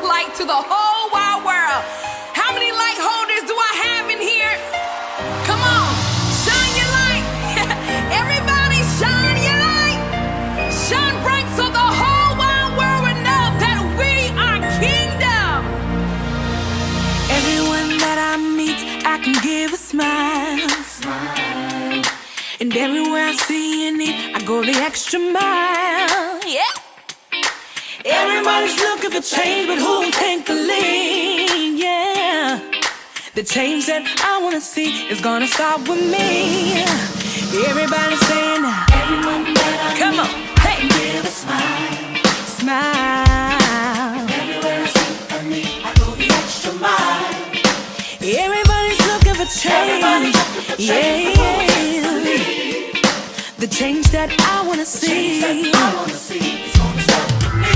light to the whole wide world. How many light holders do I have in here? Come on, shine your light. Everybody shine your light. Shine bright so the whole wide world will know that we are kingdom. Everyone that I meet, I can give a smile. And everywhere I see a need, I go the extra mile. Yeah. Everybody's looking for change, but who'll take the lead? Yeah. The change that I wanna see is gonna start with me. Everybody's saying now. Everyone that I come on, hey, give a smile, smile. Everywhere I see a need, I go the extra mile. Everybody's looking for change. Yeah. The change that I wanna see. Is gonna start with me.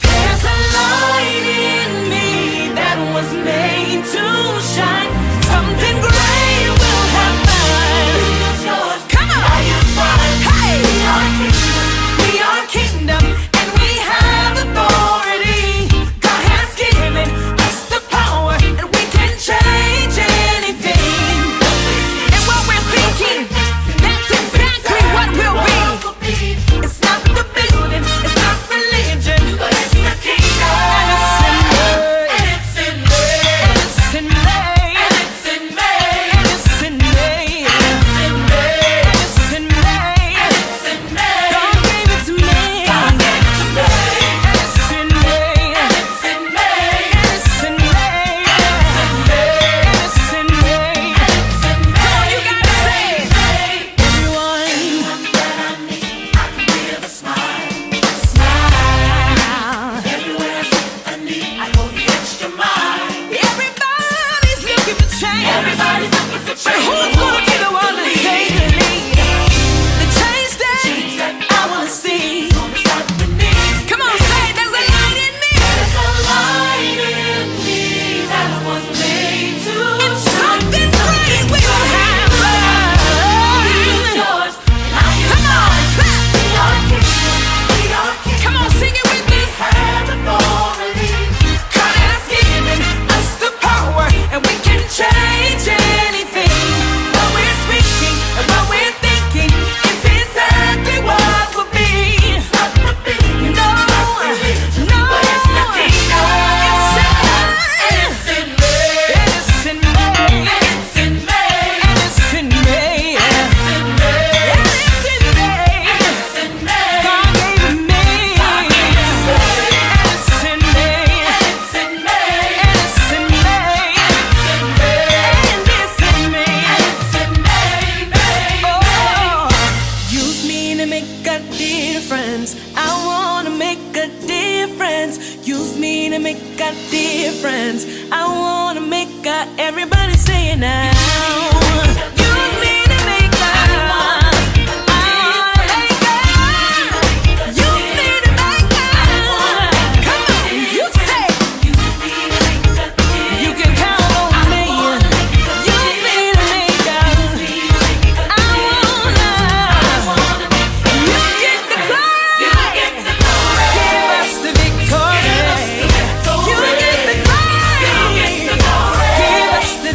There's a light in me that was made to shine. Something great will happen. Come on, hey, we are kingdom, and we have authority. God has given us the power, and we can change anything. And what we're thinking, that's exactly what we'll be. It's not the building, it's not religion, but it's the kingdom. And it's in me, and it's in me, and it's in me, and it's in me, and it's in me, and it's in me, and it's in me, and it's in me. God gave it to me, God gave it to me, and it's in me, and it's in me, and it's in me, and it's in me, and it's in me. Come on, you gotta say it. Everyone that I meet, I can give a smile, smile. Everywhere I see a need, I go the extra mile. Everybody's looking for change. Everybody's looking for change. But who's gonna be the one to take the lead? The change that I wanna see. Come on, say it. There's a light in me. There's a light in me that was made to shine. And something great will happen. Yours, come on, clap. We are kingdom. We are kingdom. Come on, sing it with us. Have authority. God has given us the power, and we can change anything. What we're speaking and what we're thinking is exactly what will be. It's not the building, no, no, but it's the kingdom. It's in me, and it's in me, and it's in me, and it's in me, and it's in me, and it's in me, and it's in me. God gave it me, God gave it to me, and it's in me, and it's in me, and it's in me, and it's in me, and it's in me, and it's in me. Oh, use me to make a difference. I wanna make a difference. Use me to make a difference. I wanna make a. Everybody say it now. Use me to make a. Use me to make a. Come on, you say. You can count on me. Use me to make a. I wanna. You get the glory. Give us the victory. You get the glory. Give us the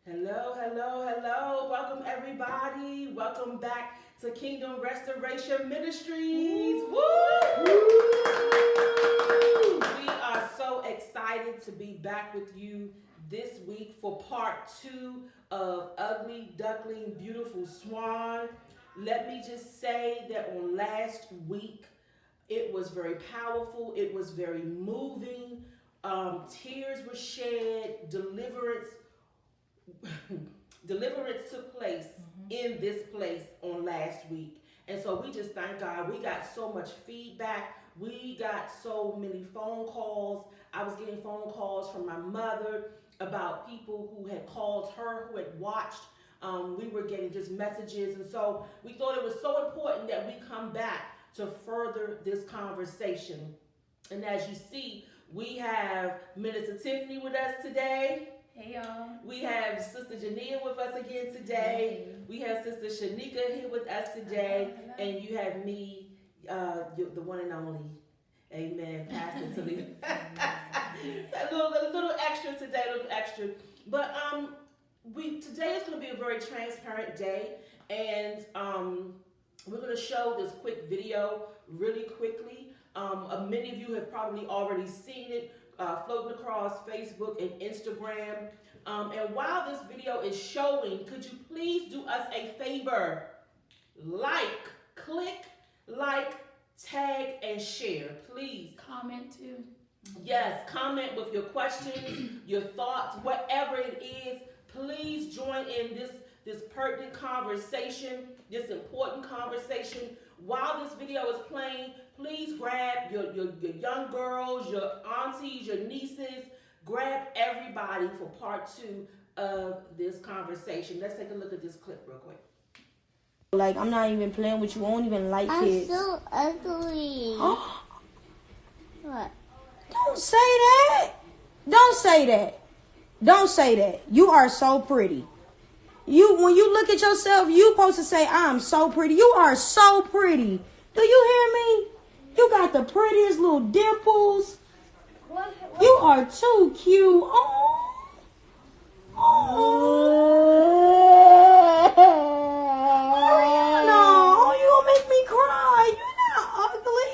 Hello, hello, hello. Welcome, everybody. Welcome back to Kingdom Restoration Ministries. Woo! We are so excited to be back with you this week for part 2 of Ugly Duckling, Beautiful Swan. Let me just say that on last week, it was very powerful. It was very moving. Tears were shed. Deliverance took place in this place on last week. And so we just thank God. We got so much feedback. We got so many phone calls. I was getting phone calls from my mother about people who had called her, who had watched. We were getting just messages. And so we thought it was so important that we come back to further this conversation. And as you see, we have Minister Tiffany with us today. Hey y'all. We have Sister JuNia with us again today. Hey. We have Sister Shenika here with us today. Hello. And you have me, the one and only. Amen, Pastor Talita. a little extra today, a little extra. But today is going to be a very transparent day. And we're going to show this quick video really quickly. Many of you have probably already seen it. Floating across Facebook and Instagram. And while this video is showing, could you please do us a favor? Click like, tag, and share, please. Comment too. Yes, comment with your questions, your thoughts, whatever it is. Please join in this pertinent conversation, this important conversation. While this video is playing, please grab your young girls, your aunties, your nieces, grab everybody for part 2 of this conversation. Let's take a look at this clip real quick. Like, I'm not even playing with you. I don't even like kids. I'm so ugly. What? Don't say that. Don't say that. Don't say that. You are so pretty. When you look at yourself, you supposed to say, I'm so pretty. You are so pretty. Do you hear me? You got the prettiest little dimples. You are too cute. Oh. No, you gonna make me cry. You're not ugly.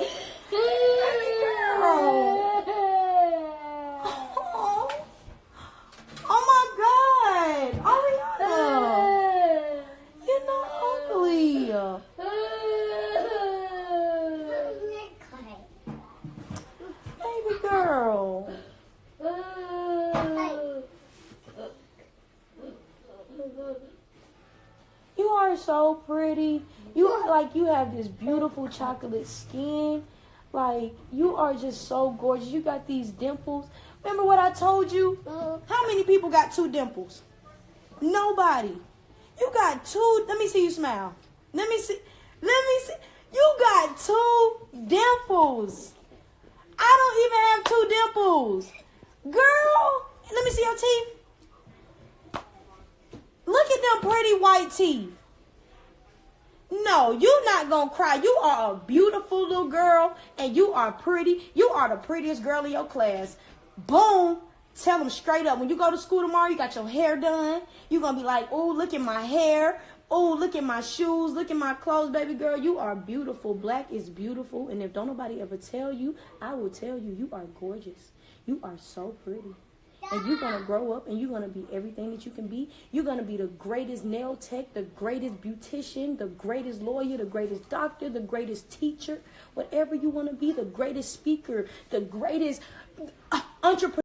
Oh my God, Ariana, you're not ugly. Baby girl. You are so pretty. You are like, you have this beautiful chocolate skin. Like, you are just so gorgeous. You got these dimples. Remember what I told you? How many people got 2 dimples? Nobody. You got 2. Let me see you smile. Let me see. You got 2 dimples. I don't even have 2 dimples. Girl, let me see your teeth. Look at them pretty white teeth. No, you're not going to cry. You are a beautiful little girl, and you are pretty. You are the prettiest girl in your class. Boom. Tell them straight up. When you go to school tomorrow, you got your hair done. You're going to be like, oh, look at my hair. Oh, look at my shoes. Look at my clothes, baby girl. You are beautiful. Black is beautiful. And if don't nobody ever tell you, I will tell you, you are gorgeous. You are so pretty. And you're going to grow up and you're going to be everything that you can be. You're going to be the greatest nail tech, the greatest beautician, the greatest lawyer, the greatest doctor, the greatest teacher, whatever you want to be, the greatest speaker, the greatest entrepreneur.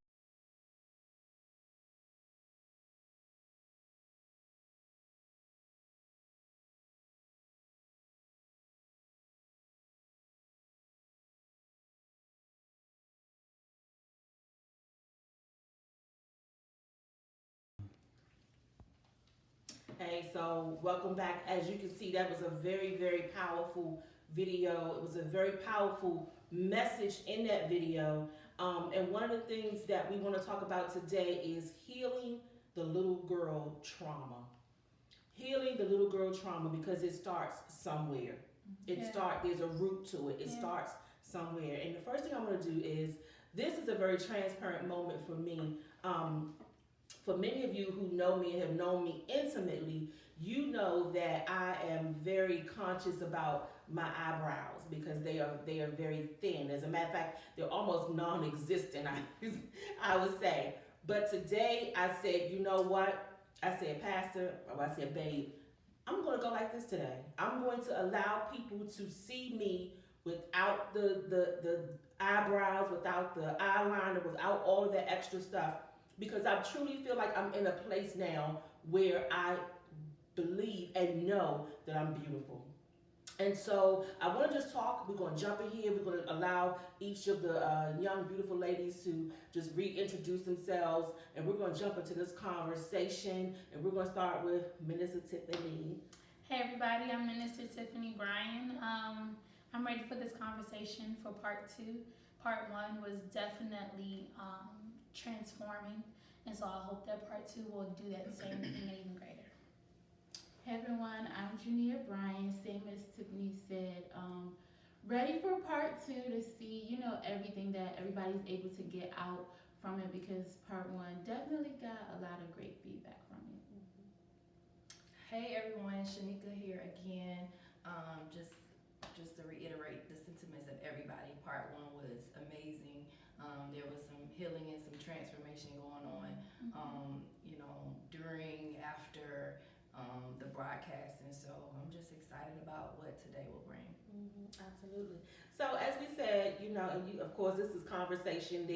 Hey, so welcome back. As you can see, that was a very, very powerful video. It was a very powerful message in that video. And one of the things that we want to talk about today is healing the little girl trauma. Healing the little girl trauma, because it starts somewhere. There's a root to it. It starts somewhere. And the first thing I'm going to do is, this is a very transparent moment for me. for many of you who know me and have known me intimately, you know that I am very conscious about my eyebrows because they are very thin. As a matter of fact, they're almost non-existent. I would say. But today I said, you know what? I said, Pastor, or I said, babe, I'm going to go like this today. I'm going to allow people to see me without the eyebrows, without the eyeliner, without all of that extra stuff. Because I truly feel like I'm in a place now where I believe and know that I'm beautiful. And so I want to just talk. We're going to jump in here. We're going to allow each of the young, beautiful ladies to just reintroduce themselves. And we're going to jump into this conversation. And we're going to start with Minister Tiffany. Hey everybody, I'm Minister Tiffany Bryan. I'm ready for this conversation for part 2. Part 1 was definitely transforming. And so I hope that part 2 will do that same thing and even greater. Hey everyone, I'm JuNia Bryan, same as Tiffany said. Ready for part 2 to see, everything that everybody's able to get out from it, because part 1 definitely got a lot of great feedback from it. Hey everyone, Shenika here again. Just to reiterate the sentiments of everybody, part 1 was amazing. There was some healing and some transformation going on, during, after, the broadcast, and so I'm just excited about what today will bring. Absolutely. So as we said, and of course this is conversation.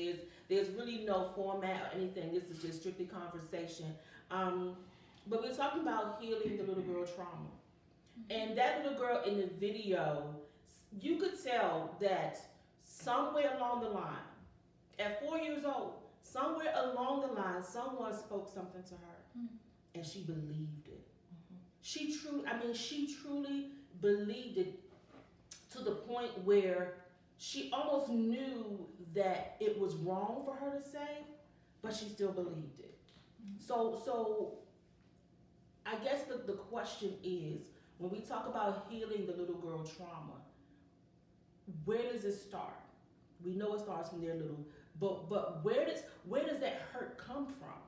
There's really no format or anything. This is just strictly conversation. But we're talking about healing the little girl trauma, and that little girl in the video, you could tell that somewhere along the line, at 4 years old, somewhere along the line, someone spoke something to her, and she believed it. She truly believed it to the point where she almost knew that it was wrong for her to say, but she still believed it. So I guess the question is, when we talk about healing the little girl trauma, where does it start? We know it starts from their little, but where does that hurt come from?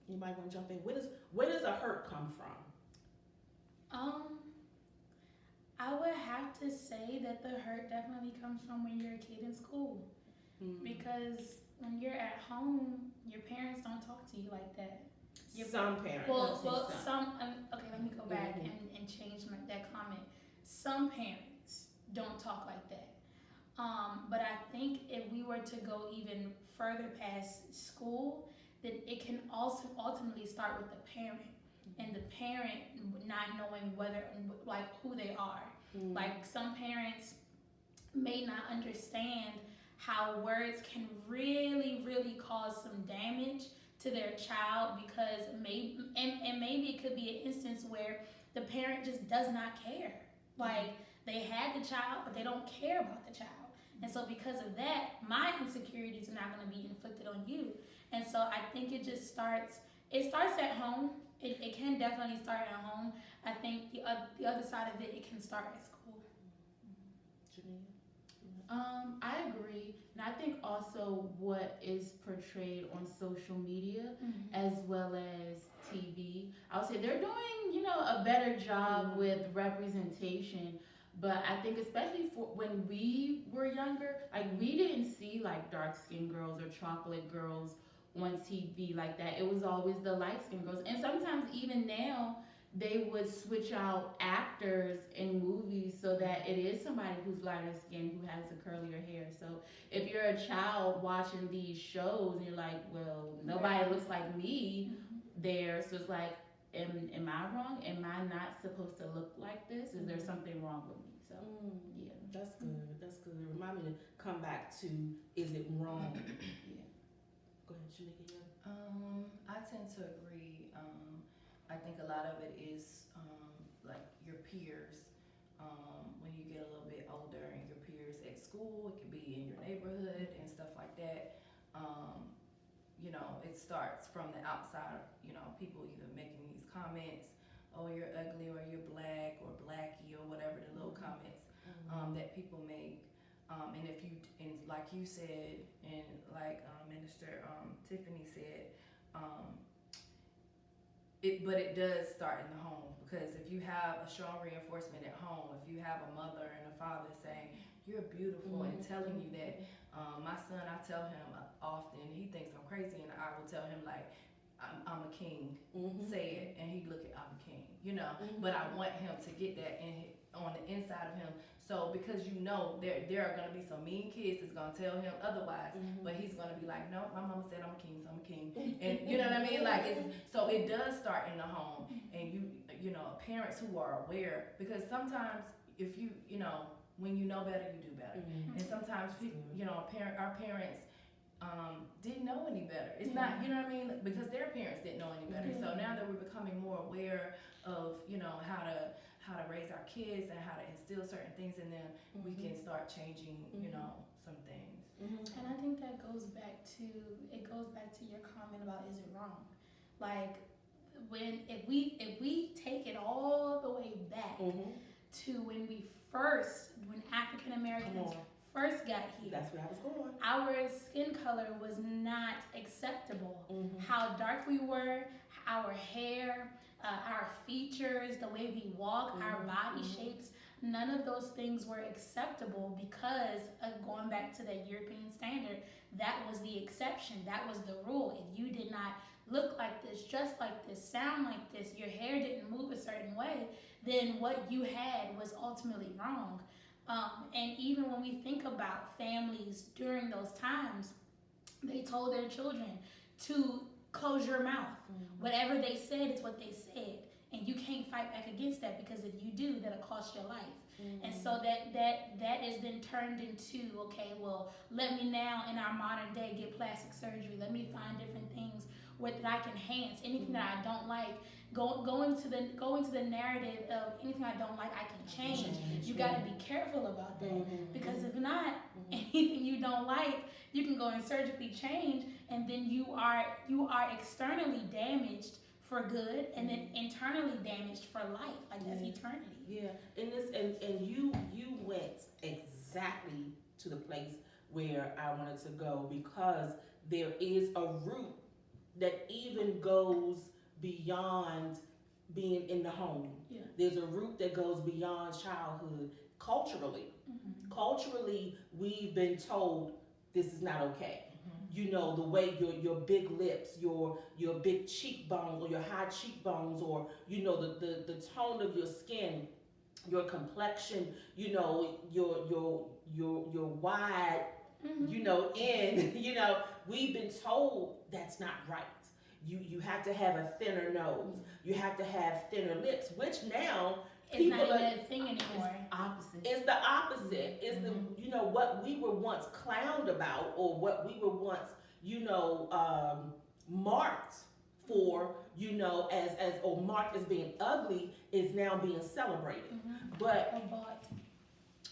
Anybody want to jump in? Where does a hurt come from? I would have to say that the hurt definitely comes from when you're a kid in school. Because when you're at home, your parents don't talk to you like that. Some parents. Okay, let me go back and change that comment. Some parents don't talk like that. But I think if we were to go even further past school, then it can also ultimately start with the parent. And the parent not knowing who they are. Like some parents may not understand how words can really, really cause some damage to their child, because maybe it could be an instance where the parent just does not care. Like they had the child, but they don't care about the child. And so because of that, my insecurities are not going to be inflicted on you. And so I think it starts at home. It can definitely start at home. I think the other side of it can start at school. I agree, and I think also what is portrayed on social media as well as TV, I would say they're doing, a better job with representation. But I think especially for when we were younger, we didn't see dark-skinned girls or chocolate girls on TV like that. It was always the light-skinned girls. And sometimes even now, they would switch out actors in movies so that it is somebody who's lighter skinned, who has the curlier hair. So if you're a child watching these shows and you're like, well, nobody looks like me there, so it's like, am I wrong? Am I not supposed to look like this? Is there something wrong with me? So yeah. That's good. Remind me to come back to, is it wrong? Yeah. Go ahead, Shenika. I tend to agree. I think a lot of it is your peers. When you get a little bit older, and your peers at school, it could be in your neighborhood and stuff like that. It starts from the outside. People either making these comments, "Oh, you're ugly," or "You're black," or "Blackie," or whatever the little comments that people make. And if you, and like you said, and like Minister Tiffany said, But it does start in the home, because if you have a strong reinforcement at home, if you have a mother and a father saying you're beautiful and telling you that, my son, I tell him often, he thinks I'm crazy, and I will tell him like, I'm a king, say it, and he look at, I'm a king, you know. But I want him to get that on the inside of him. So because you know there are gonna be some mean kids that's gonna tell him otherwise, but he's gonna be like, no, my mama said I'm a king, so I'm a king, and you know what I mean. Like so it does start in the home, and you know, parents who are aware, because sometimes if you know, when you know better, you do better, and sometimes you know, our parents didn't know any better. It's not, you know what I mean, because their parents didn't know any better. So now that we're becoming more aware of, you know, how to raise our kids and how to instill certain things in them, we can start changing, you know, some things. And I think that goes back to your comment about, is it wrong? Like, if we take it all the way back to when African Americans first got here. That's where I was going. Our skin color was not acceptable. How dark we were, our hair, our features, the way we walk, our body shapes, none of those things were acceptable, because going back to that European standard, that was the exception, that was the rule. If you did not look like this, dress like this, sound like this, your hair didn't move a certain way, then what you had was ultimately wrong. And even when we think about families during those times, they told their children to close your mouth. Whatever they said is what they said, and you can't fight back against that, because if you do, that'll cost your life. And so that is then turned into, okay, well, let me now in our modern day get plastic surgery. Let me find different things that I can enhance. Anything that I don't like, going to the narrative of anything I don't like, I can change. You got to be careful about that, because if not, anything you don't like, you can go and surgically change, and then you are externally damaged for good, and then internally damaged for life. Like that's eternity. Yeah, and you went exactly to the place where I wanted to go, because there is a root that even goes beyond being in the home. Yeah. There's a root that goes beyond childhood culturally. Culturally, we've been told this is not okay. You know, the way your big lips, your big cheekbones, or your high cheekbones, or you know, the tone of your skin, your complexion, you know, your wide, you know, end, you know, we've been told that's not right. You have to have a thinner nose. You have to have thinner lips, which now it's not even a thing anymore. Opposite. It's the opposite. It's the, you know, what we were once clowned about, or what we were once, you know, marked for, you know, or marked as being ugly, is now being celebrated. But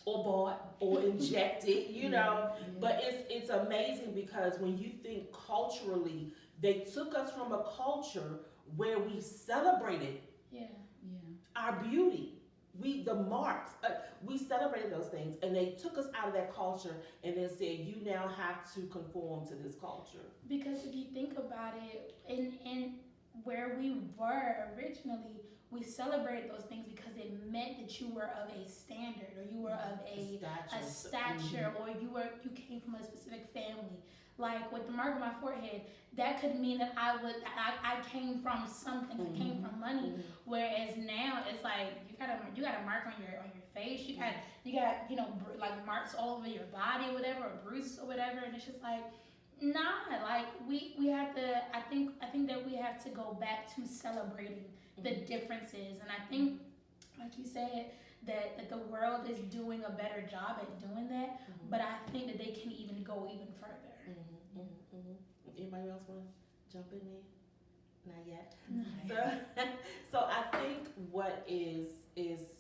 or bought or injected, you know. But it's amazing, because when you think culturally, they took us from a culture where we celebrated our beauty. The marks, we celebrated those things, and they took us out of that culture and then said, you now have to conform to this culture. Because if you think about it, in where we were originally, we celebrated those things because it meant that you were of a standard, or you were of a stature, or you came from a specific family. Like with the mark on my forehead, that could mean that I came from something. I came from money. Whereas now it's like you got a mark on your face. You got you know, like marks all over your body, or whatever, or bruises or whatever. And it's just like, nah. Like we have to. I think that we have to go back to celebrating the differences. And I think, like you said, that the world is doing a better job at doing that. But I think that they can even go even further. Anybody else want to jump in there? Not yet. So I think what is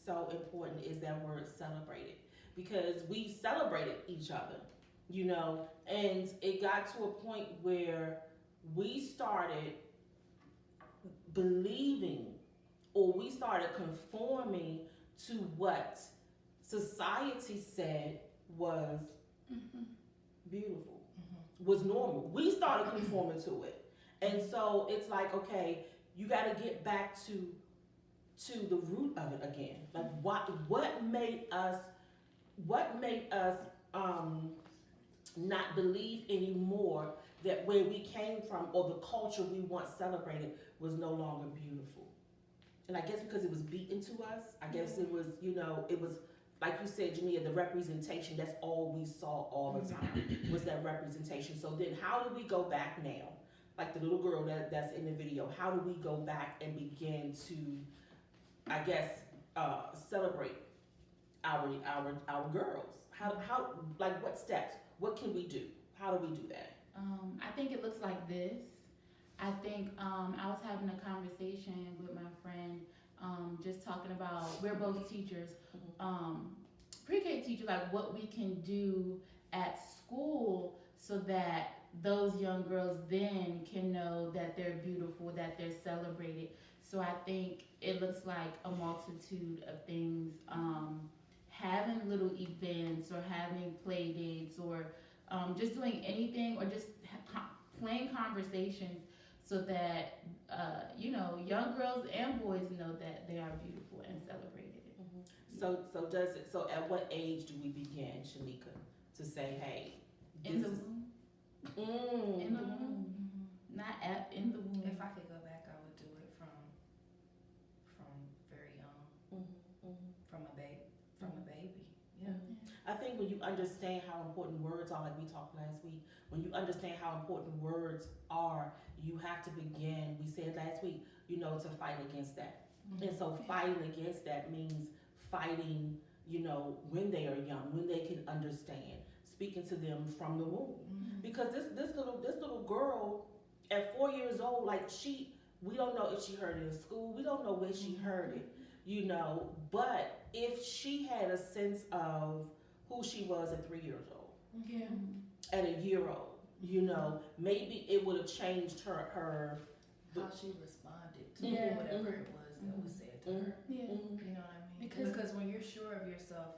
so important is that word celebrated, because we celebrated each other, you know, and it got to a point where we started believing, or we started conforming to what society said was beautiful, was normal. We started conforming to it. And so it's like, okay, you got to get back to the root of it again. Like what made us not believe anymore that where we came from or the culture we once celebrated was no longer beautiful. And I guess because it was beaten to us, I guess it was, it was, like you said, JuNia, the representation, that's all we saw all the time, was that representation. So then how do we go back now? Like the little girl that's in the video, how do we go back and begin to, I guess, celebrate our girls? How like what steps? What can we do? How do we do that? I think it looks like this. I think I was having a conversation with my friend, just talking about, we're both teachers, pre-K teachers, like what we can do at school so that those young girls then can know that they're beautiful, that they're celebrated. So I think it looks like a multitude of things, having little events or having play dates or just doing anything or just plain conversations so that, young girls and boys know that they are beautiful and celebrated. So at what age do we begin, Shenika, to say, hey, In the womb. In the womb. Not in the womb. If I could go back, I would do it from very young, from a baby. Yeah. I think when you understand how important words are, like we talked last week, when you understand how important words are, you have to begin, we said last week, to fight against that. And so fighting against that means fighting, when they are young, when they can understand, speaking to them from the womb. Because this little girl at 4 years old, like we don't know if she heard it in school, we don't know where she heard it, but if she had a sense of who she was at 3 years old, at a year old, maybe it would have changed her How she responded to whatever it was that was said to her. Yeah. You know what I mean? Because when you're sure of yourself,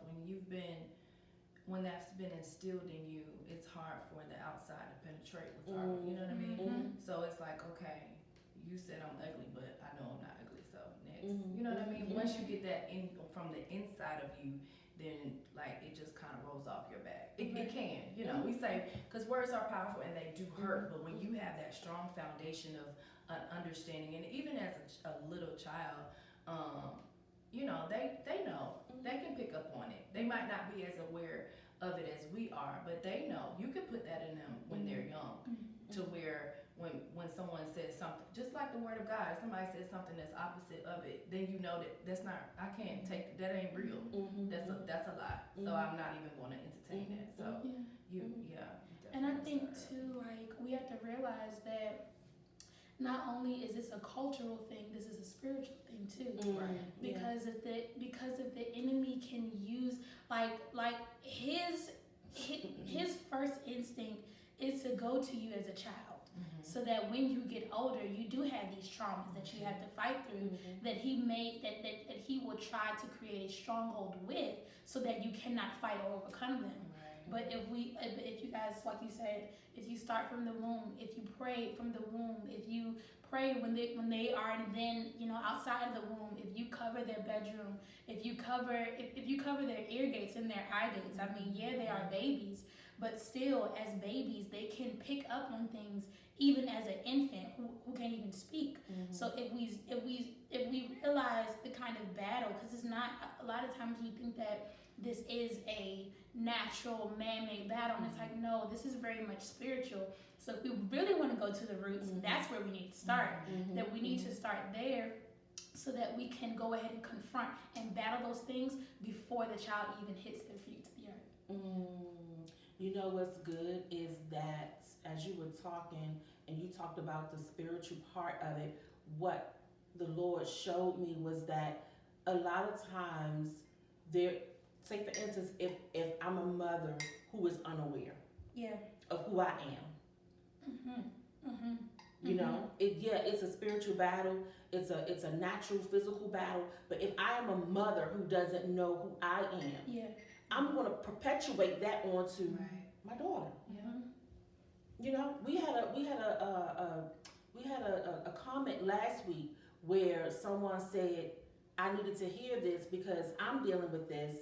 when that's been instilled in you, it's hard for the outside to penetrate what's already, you know what I mean? So it's like, okay, you said I'm ugly, but I know I'm not ugly, so next. You know what I mean? Once you get that from the inside of you, then like it just kind of rolls off your back. It can, we say, because words are powerful and they do hurt, but when you have that strong foundation of understanding, and even as a little child, they know, they can pick up on it. They might not be as aware of it as we are, but they know. You can put that in them when they're young, to where when someone says something, just like the word of God, if somebody says something that's opposite of it, then you know that's not, I can't take, that ain't real. That's a lie. So I'm not even going to entertain that. So And I think too, like, we have to realize that not only is this a cultural thing, this is a spiritual thing too. Right. Because if the enemy can use like his first instinct is to go to you as a child. So that when you get older, you do have these traumas that you have to fight through, that he will try to create a stronghold with, so that you cannot fight or overcome them. But if you guys, like you said, if you start from the womb, if you pray from the womb, if you pray when they are then outside of the womb, if you cover their bedroom, if you cover their ear gates and their eye gates. I mean, yeah, they are babies, but still, as babies, they can pick up on things even as an infant who can't even speak. So if we realize the kind of battle, because it's not, a lot of times we think that this is a natural man-made battle, and it's like, no, this is very much spiritual. So if we really want to go to the roots, that's where we need to start. That we need to start there, so that we can go ahead and confront and battle those things before the child even hits their feet to the earth. You know what's good is that as you were talking and you talked about the spiritual part of it, what the Lord showed me was that a lot of times say for instance, if I'm a mother who is unaware of who I am, it's a spiritual battle. It's a natural physical battle. But if I am a mother who doesn't know who I am, I'm going to perpetuate that onto my daughter. We had last week where someone said, I needed to hear this because I'm dealing with this,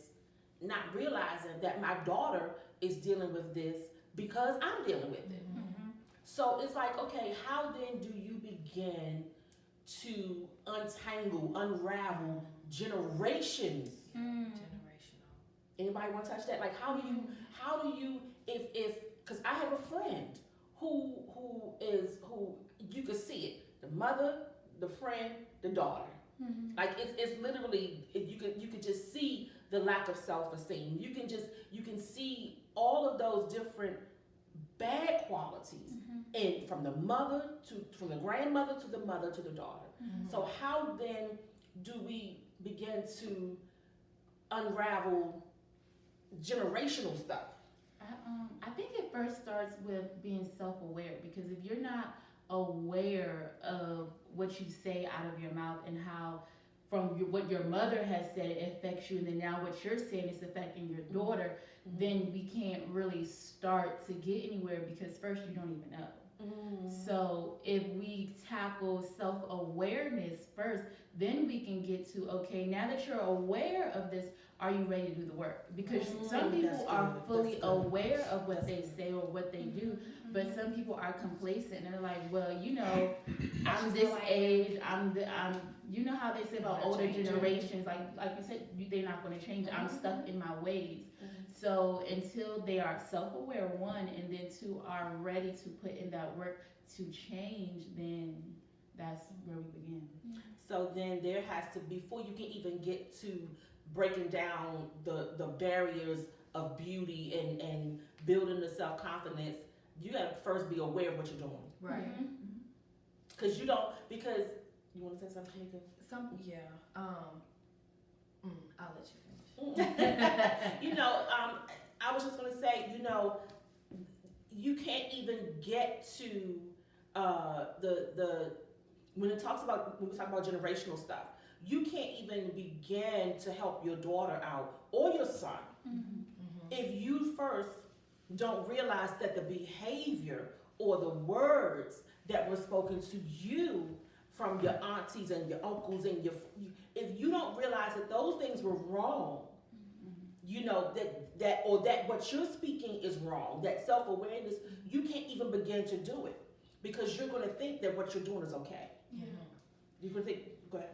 not realizing that my daughter is dealing with this because I'm dealing with it. Mm-hmm. So it's like, okay, how then do you begin to unravel generations? Generational. Anybody want to touch that? Like, how do you, if, because I have a friend who you could see it, the mother, the friend, the daughter. Mm-hmm. Like it's literally, you could just see the lack of self-esteem. You can see all of those different bad qualities, and from the grandmother to the mother to the daughter. Mm-hmm. So how then do we begin to unravel generational stuff? I think it first starts with being self-aware, because if you're not aware of what you say out of your mouth and how what your mother has said it affects you, and then now what you're saying is affecting your daughter, then we can't really start to get anywhere, because first you don't even know. So if we tackle self-awareness first, then we can get to, okay, now that you're aware of this, are you ready to do the work? Because some people are fully aware of what they say or what they do, but some people are complacent and they're like, well, I'm this age, you know how they say about older generations, like you said, they're not going to change. I'm stuck in my ways. So until they are self-aware, one, and then two, are ready to put in that work to change, then that's where we begin. So then there has to, before you can even get to breaking down the barriers of beauty and building the self-confidence, you got to first be aware of what you're doing. Right. Because you want to say something, Shenika? I'll let you finish. I was just going to say, you can't even get to when we talk about generational stuff, you can't even begin to help your daughter out or your son if you first don't realize that the behavior or the words that were spoken to you from your aunties and your uncles and if you don't realize that those things were wrong, that what you're speaking is wrong, that self-awareness, you can't even begin to do it because you're going to think that what you're doing is okay. You're going to think, go ahead.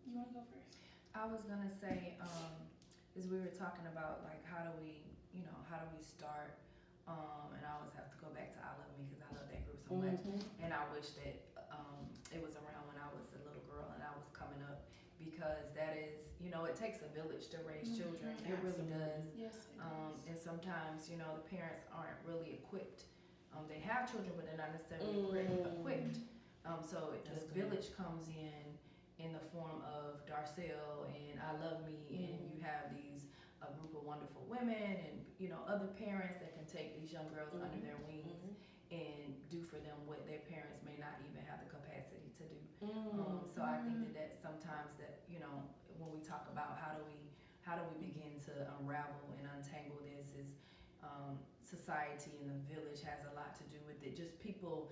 You want to go first? I was gonna say, as we were talking about, like, how do we start? And I always have to go back to I Love Me because I love that group so much, and I wish that it was around when I was a little girl and I was coming up, because that is, it takes a village to raise children. It really does. Yes, it does. And sometimes, the parents aren't really equipped. They have children, but they're not necessarily equipped. So the village comes in the form of Darcel and I Love Me, and you have a group of wonderful women and other parents that can take these young girls under their wings and do for them what their parents may not even have the capacity to do. So I think that sometimes that when we talk about how do we begin to unravel and untangle this, is society and the village has a lot to do with it. Just people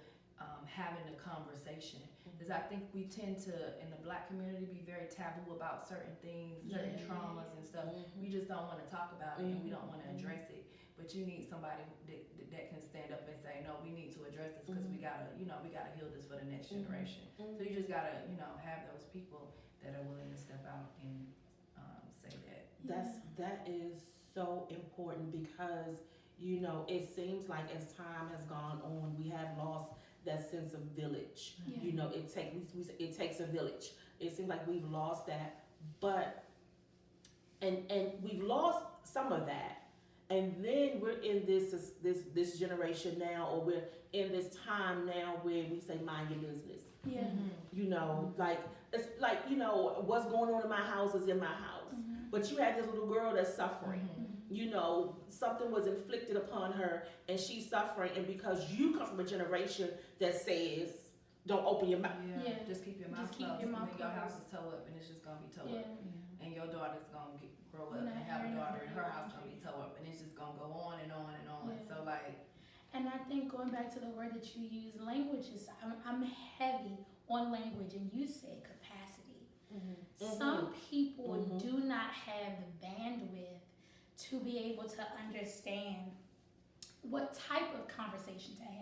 having a conversation, because I think we tend to, in the Black community, be very taboo about certain things, certain traumas and stuff. We just don't want to talk about it and we don't want to address it. But you need somebody that can stand up and say, no, we need to address this because we gotta heal this for the next generation. So you just gotta have those people that are willing to step out and say that. That is so important because it seems like as time has gone on, we have lost that sense of village. It takes a village. It seems like we've lost that, but and we've lost some of that, and then we're in this generation now, or we're in this time now where we say mind your business. Like it's like what's going on in my house is in my house, but you have this little girl that's suffering. Something was inflicted upon her and she's suffering, and because you come from a generation that says don't open your mouth. Just keep your mouth closed. Your house is toe up and it's just gonna be toe up. And your daughter's gonna grow up and have a daughter and her house gonna be toe up, and it's just gonna go on and on and on. So like, and I think going back to the word that you use, language is, I'm heavy on language, and you said capacity. Mm-hmm. Some people Mhm. do not have the bandwidth to be able to understand what type of conversation to have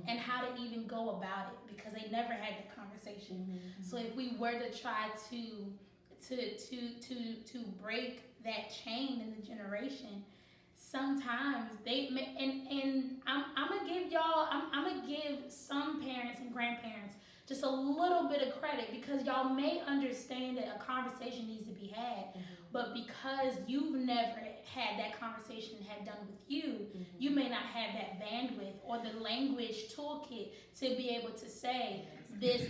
and how to even go about it, because they never had the conversation. So if we were to try to break that chain in the generation, sometimes they may, and I'm gonna give some parents and grandparents just a little bit of credit, because y'all may understand that a conversation needs to be had, but because you've never had that conversation had done with you, you may not have that bandwidth or the language toolkit to be able to say this,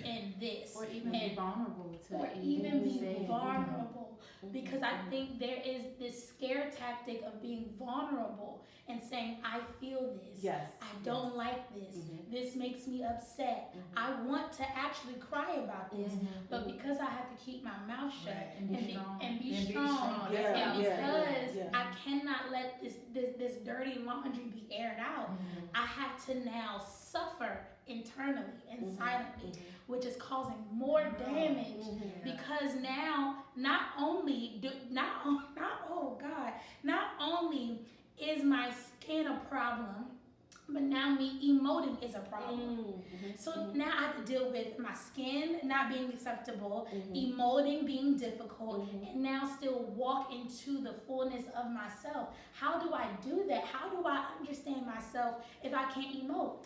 and this. Or even be vulnerable to Or even even be say, vulnerable. Because I think there is this scare tactic of being vulnerable and saying, I feel this. Yes. I don't like this. This makes me upset. I want to actually cry about this, but because I have to keep my mouth shut Right, and be strong. and be And be strong, strong. Yeah, and because yeah. I cannot let this dirty laundry be aired out, I have to now suffer internally and silently, which is causing more damage, because now not only is my skin a problem, but now me emoting is a problem. So now I have to deal with my skin not being acceptable, emoting being difficult, and now still walk into the fullness of myself. How do I do that? How do I understand myself if I can't emote?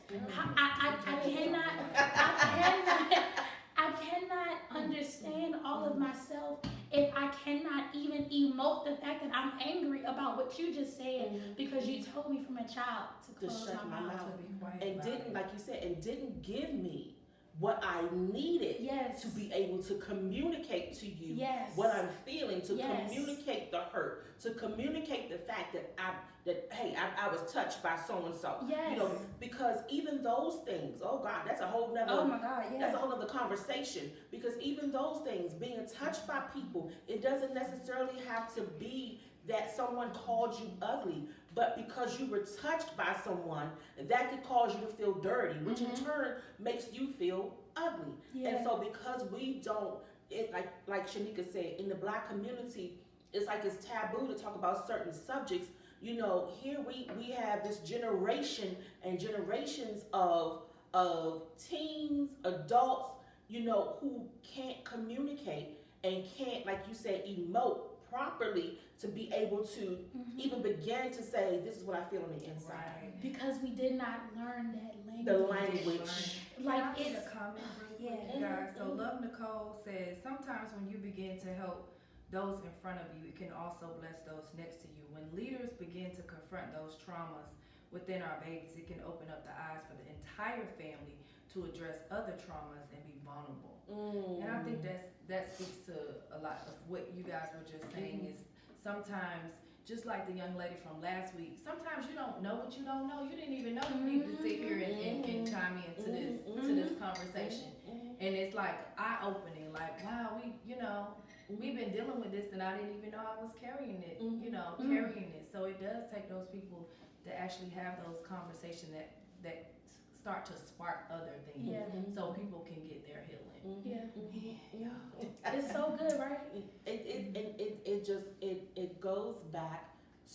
I cannot understand all of myself if I cannot even emote the fact that I'm angry about what you just said, because you told me from a child to close shut my mouth. To be quiet And about didn't, it. like you said, and didn't give me what I needed Yes. to be able to communicate to you Yes. what I'm feeling, to Yes. communicate the hurt, to communicate the fact that I was touched by so and so. Yes. You know, because even those things, oh God, that's a whole nother Oh my God, yeah. that's a whole other conversation, because even those things, being touched by people, it doesn't necessarily have to be that someone called you ugly, but because you were touched by someone, that could cause you to feel dirty, which in turn makes you feel ugly. Yeah. And so because we don't, it like Shenika said, in the Black community, it's like it's taboo to talk about certain subjects. You know, here we have this generation and generations of teens, adults, you know, who can't communicate and can't, like you said, emote properly to be able to even begin to say, this is what I feel on the inside. Right. Because we did not learn that language. The language. Like, Can I it's make a comment real quick, yeah. you guys? So Love Nicole says, sometimes when you begin to help those in front of you, it can also bless those next to you. When leaders begin to confront those traumas within our babies, it can open up the eyes for the entire family to address other traumas and be vulnerable. And I think that speaks to a lot of what you guys were just saying. Is sometimes, just like the young lady from last week, sometimes you don't know what you don't know. You didn't even know you need to sit here and chime into this conversation. And it's like eye-opening, like, wow, we've been dealing with this and I didn't even know I was carrying it, carrying it. So it does take those people to actually have those conversations that start to spark other things, so people can get their healing. It's so good, right? It goes back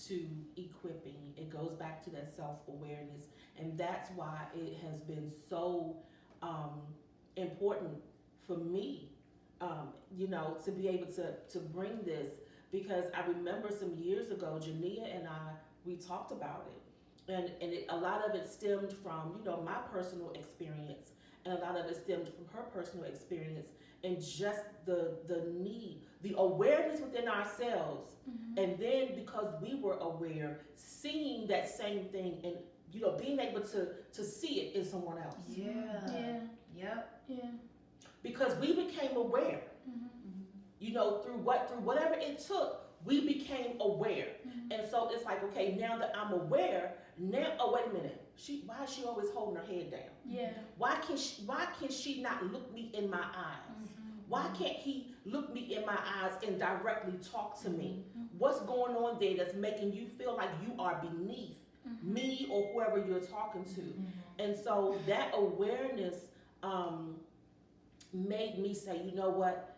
to equipping. It goes back to that self-awareness, and that's why it has been so important for me, you know, to be able to bring this, because I remember some years ago, JuNia and we talked about it. And a lot of it stemmed from, you know, my personal experience, and a lot of it stemmed from her personal experience, and just the need, the awareness within ourselves, and then because we were aware, seeing that same thing, and you know, being able to see it in someone else. Because we became aware, you know, through whatever it took, we became aware. And so it's like, okay, now that I'm aware, now, oh, wait a minute. Why is she always holding her head down? Yeah. Why can she not look me in my eyes? Why can't he look me in my eyes and directly talk to me? What's going on there that's making you feel like you are beneath me or whoever you're talking to? And so that awareness made me say, you know what?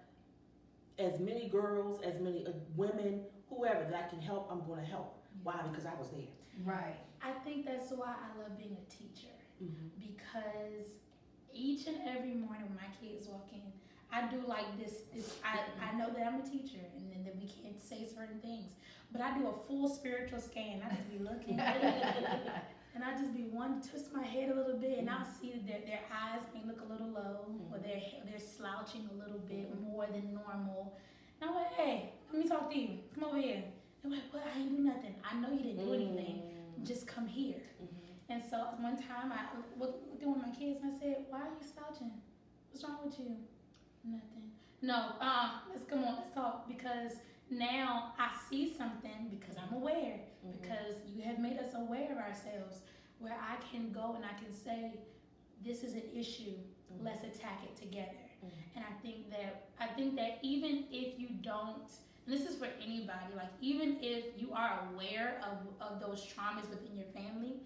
As many girls, as many women, whoever that I can help, I'm going to help. Why? Because I was there. Right. I think that's why I love being a teacher, Mm-hmm. because each and every morning when my kids walk in, I do like this. I know that I'm a teacher and then that we can't say certain things, but I do a full spiritual scan. I just be looking and I just be wanting to twist my head a little bit, and I'll see that their eyes may look a little low, or they're slouching a little bit more than normal. And I'm like, hey, let me talk to you. Come over here. They're like, well, I ain't do nothing. I know you didn't do anything. Just come here. And so one time I looked at one of my kids and I said, why are you slouching? What's wrong with you? Nothing. No, let's talk, because now I see something, because I'm aware, because you have made us aware of ourselves, where I can go and I can say, this is an issue, let's attack it together. And I think that even if you don't, and this is for anybody, like even if you are aware of those traumas within your family,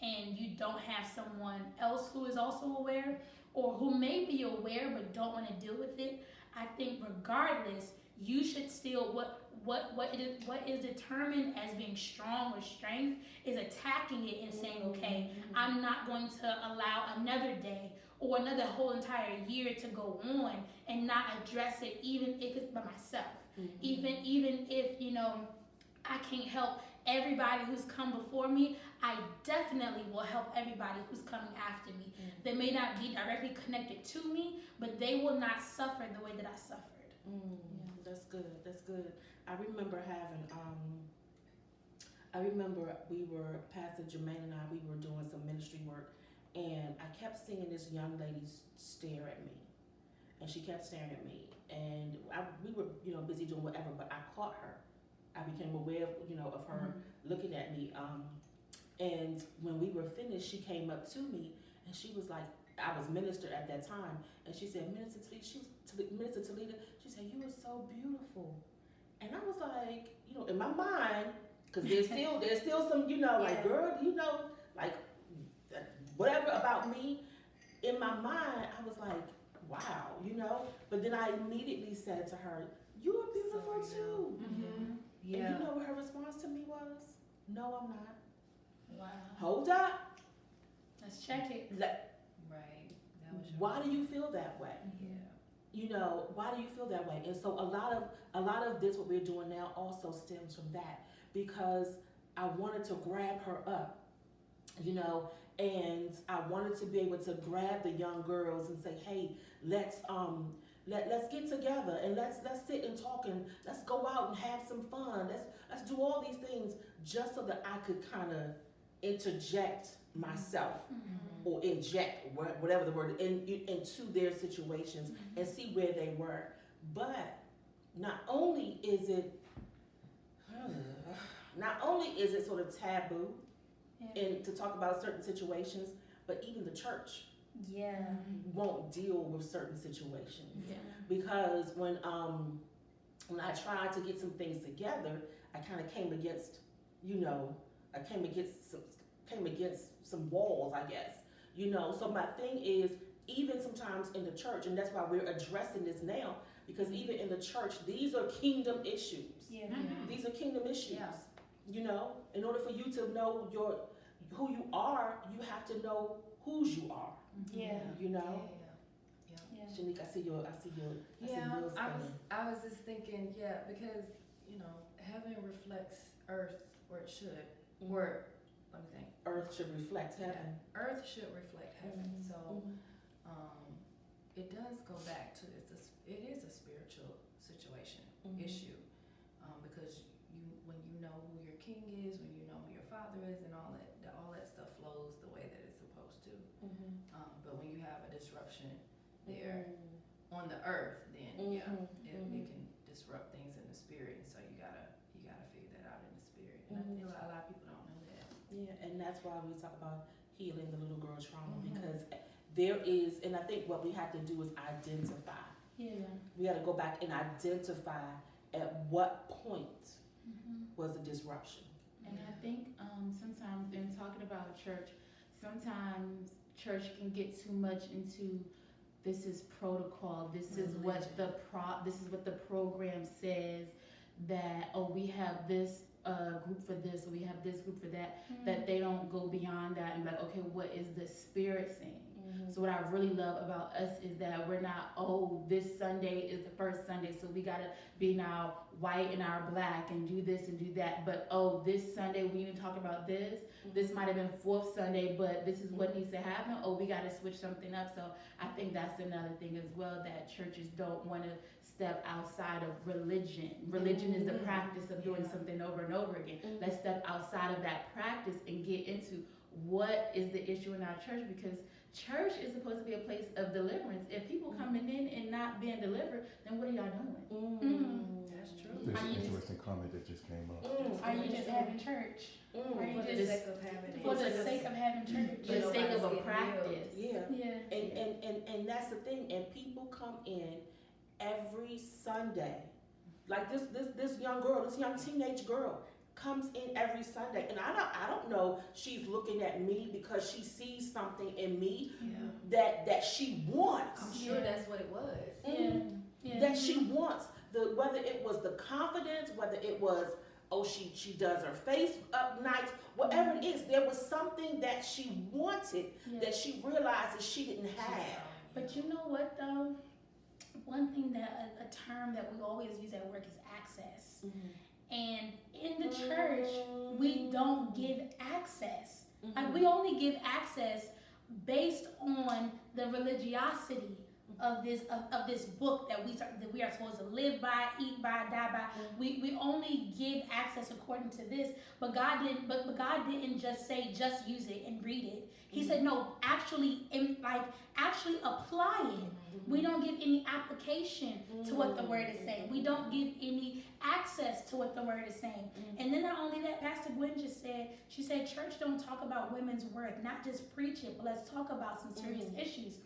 and you don't have someone else who is also aware, or who may be aware but don't want to deal with it, I think regardless, you should still, what is determined as being strong or strength is attacking it and saying, okay, I'm not going to allow another day or another whole entire year to go on and not address it, even if it's by myself. Even if, I can't help everybody who's come before me, I definitely will help everybody who's coming after me. They may not be directly connected to me, but they will not suffer the way that I suffered. That's good. That's good. I remember Pastor Jermaine and I, we were doing some ministry work, and I kept seeing this young lady stare at me. And she kept staring at me. And we were, busy doing whatever, but I caught her. I became aware of her looking at me. And when we were finished, she came up to me and she was like, I was minister at that time, and she said, Minister Talita, she said, you were so beautiful. And I was like, in my mind, because there's still some, like, girl, like, whatever about me. In my mind, I was like, wow, But then I immediately said to her, you are beautiful too. Yeah. And you know what her response to me was? No, I'm not. Wow. Hold up. Let's check it. Right. That was Why do you feel that way? Yeah. Why do you feel that way? And so a lot of this, what we're doing now, also stems from that, because I wanted to grab her up, and I wanted to be able to grab the young girls and say, hey, let's get together and let's sit and talk, and let's go out and have some fun. Let's do all these things, just so that I could kind of interject myself or inject, whatever the word, into their situations and see where they were. But not only is it sort of taboo and to talk about certain situations, but even the church won't deal with certain situations. Because when I tried to get some things together, I kind of came against some walls, I guess. So my thing is, even sometimes in the church, and that's why we're addressing this now, because even in the church, these are kingdom issues. These are kingdom issues. In order for you to know who you are, you have to know whose you are. Shenika, I see your wheels spinning. I was just thinking, because heaven reflects earth where it should. Let me think. Earth should reflect heaven. Earth should reflect heaven. So it does go back to it is a spiritual situation issue, because when you know who your king is, when you know who your father is, and all that stuff flows the way that it's supposed to. But when you have a disruption there on the earth, then it can disrupt things in the spirit, and so you gotta figure that out in the spirit. And I feel like a lot of people don't know that. Yeah, and that's why we talk about healing the little girl trauma, because there is, and I think what we have to do is identify. We got to go back and identify at what point was the disruption. And I think sometimes in talking about church, sometimes church can get too much into this is protocol. This is what the program says. That we have this group for this, or we have this group for that. That they don't go beyond that and be like, okay, what is the Spirit saying? So what I really love about us is that we're not, this Sunday is the first Sunday, so we gotta be now white and our black and do this and do that. But this Sunday we need to talk about this. This might have been fourth Sunday, but this is what needs to happen. We gotta switch something up. So I think that's another thing as well, that churches don't want to step outside of religion. Religion is the practice of doing something over and over again. Let's step outside of that practice and get into what is the issue in our church, because church is supposed to be a place of deliverance. If people coming in and not being delivered, then what are y'all doing? That's true. There's an interesting comment that just came up. Are you just having church? Are you For the just sake of having it. for the sake of having church? For the sake of a Nobody's getting practice. Yeah. And that's the thing. And people come in every Sunday. Like this young girl, this young teenage girl comes in every Sunday, and I don't know, she's looking at me because she sees something in me that she wants. I'm sure that's what it was. That she wants. Whether it was the confidence, whether it was she does her face up nice, whatever it is, there was something that she wanted that she realizes she didn't have. But you know what though? One thing that a term that we always use at work is access. And in the church, we don't give access. Like, we only give access based on the religiosity of this book that we are supposed to live by, eat by, die by. We only give access according to this. But God didn't just say just use it and read it. He said no, actually apply it. We don't give any application to what the word is saying. We don't give any access to what the word is saying. And then not only that, Pastor Gwen just said, she said, church don't talk about women's worth, not just preach it, but let's talk about some serious issues.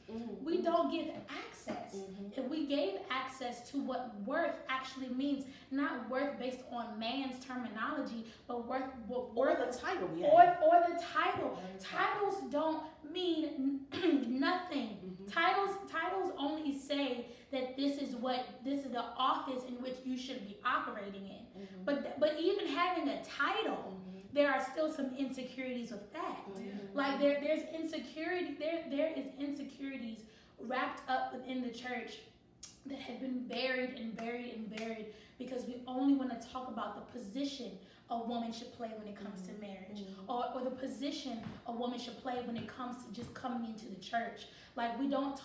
We don't give access. If we gave access to what worth actually means, not worth based on man's terminology, but worth Or the title we have. or the title. Titles don't mean nothing. Titles only say that this is the office in which you should be operating in. But even having a title, there are still some insecurities with that. Like there's insecurity, there is insecurities wrapped up within the church that have been buried and buried and buried because we only want to talk about the position a woman should play when it comes to marriage, or the position a woman should play when it comes to just coming into the church. Like, we don't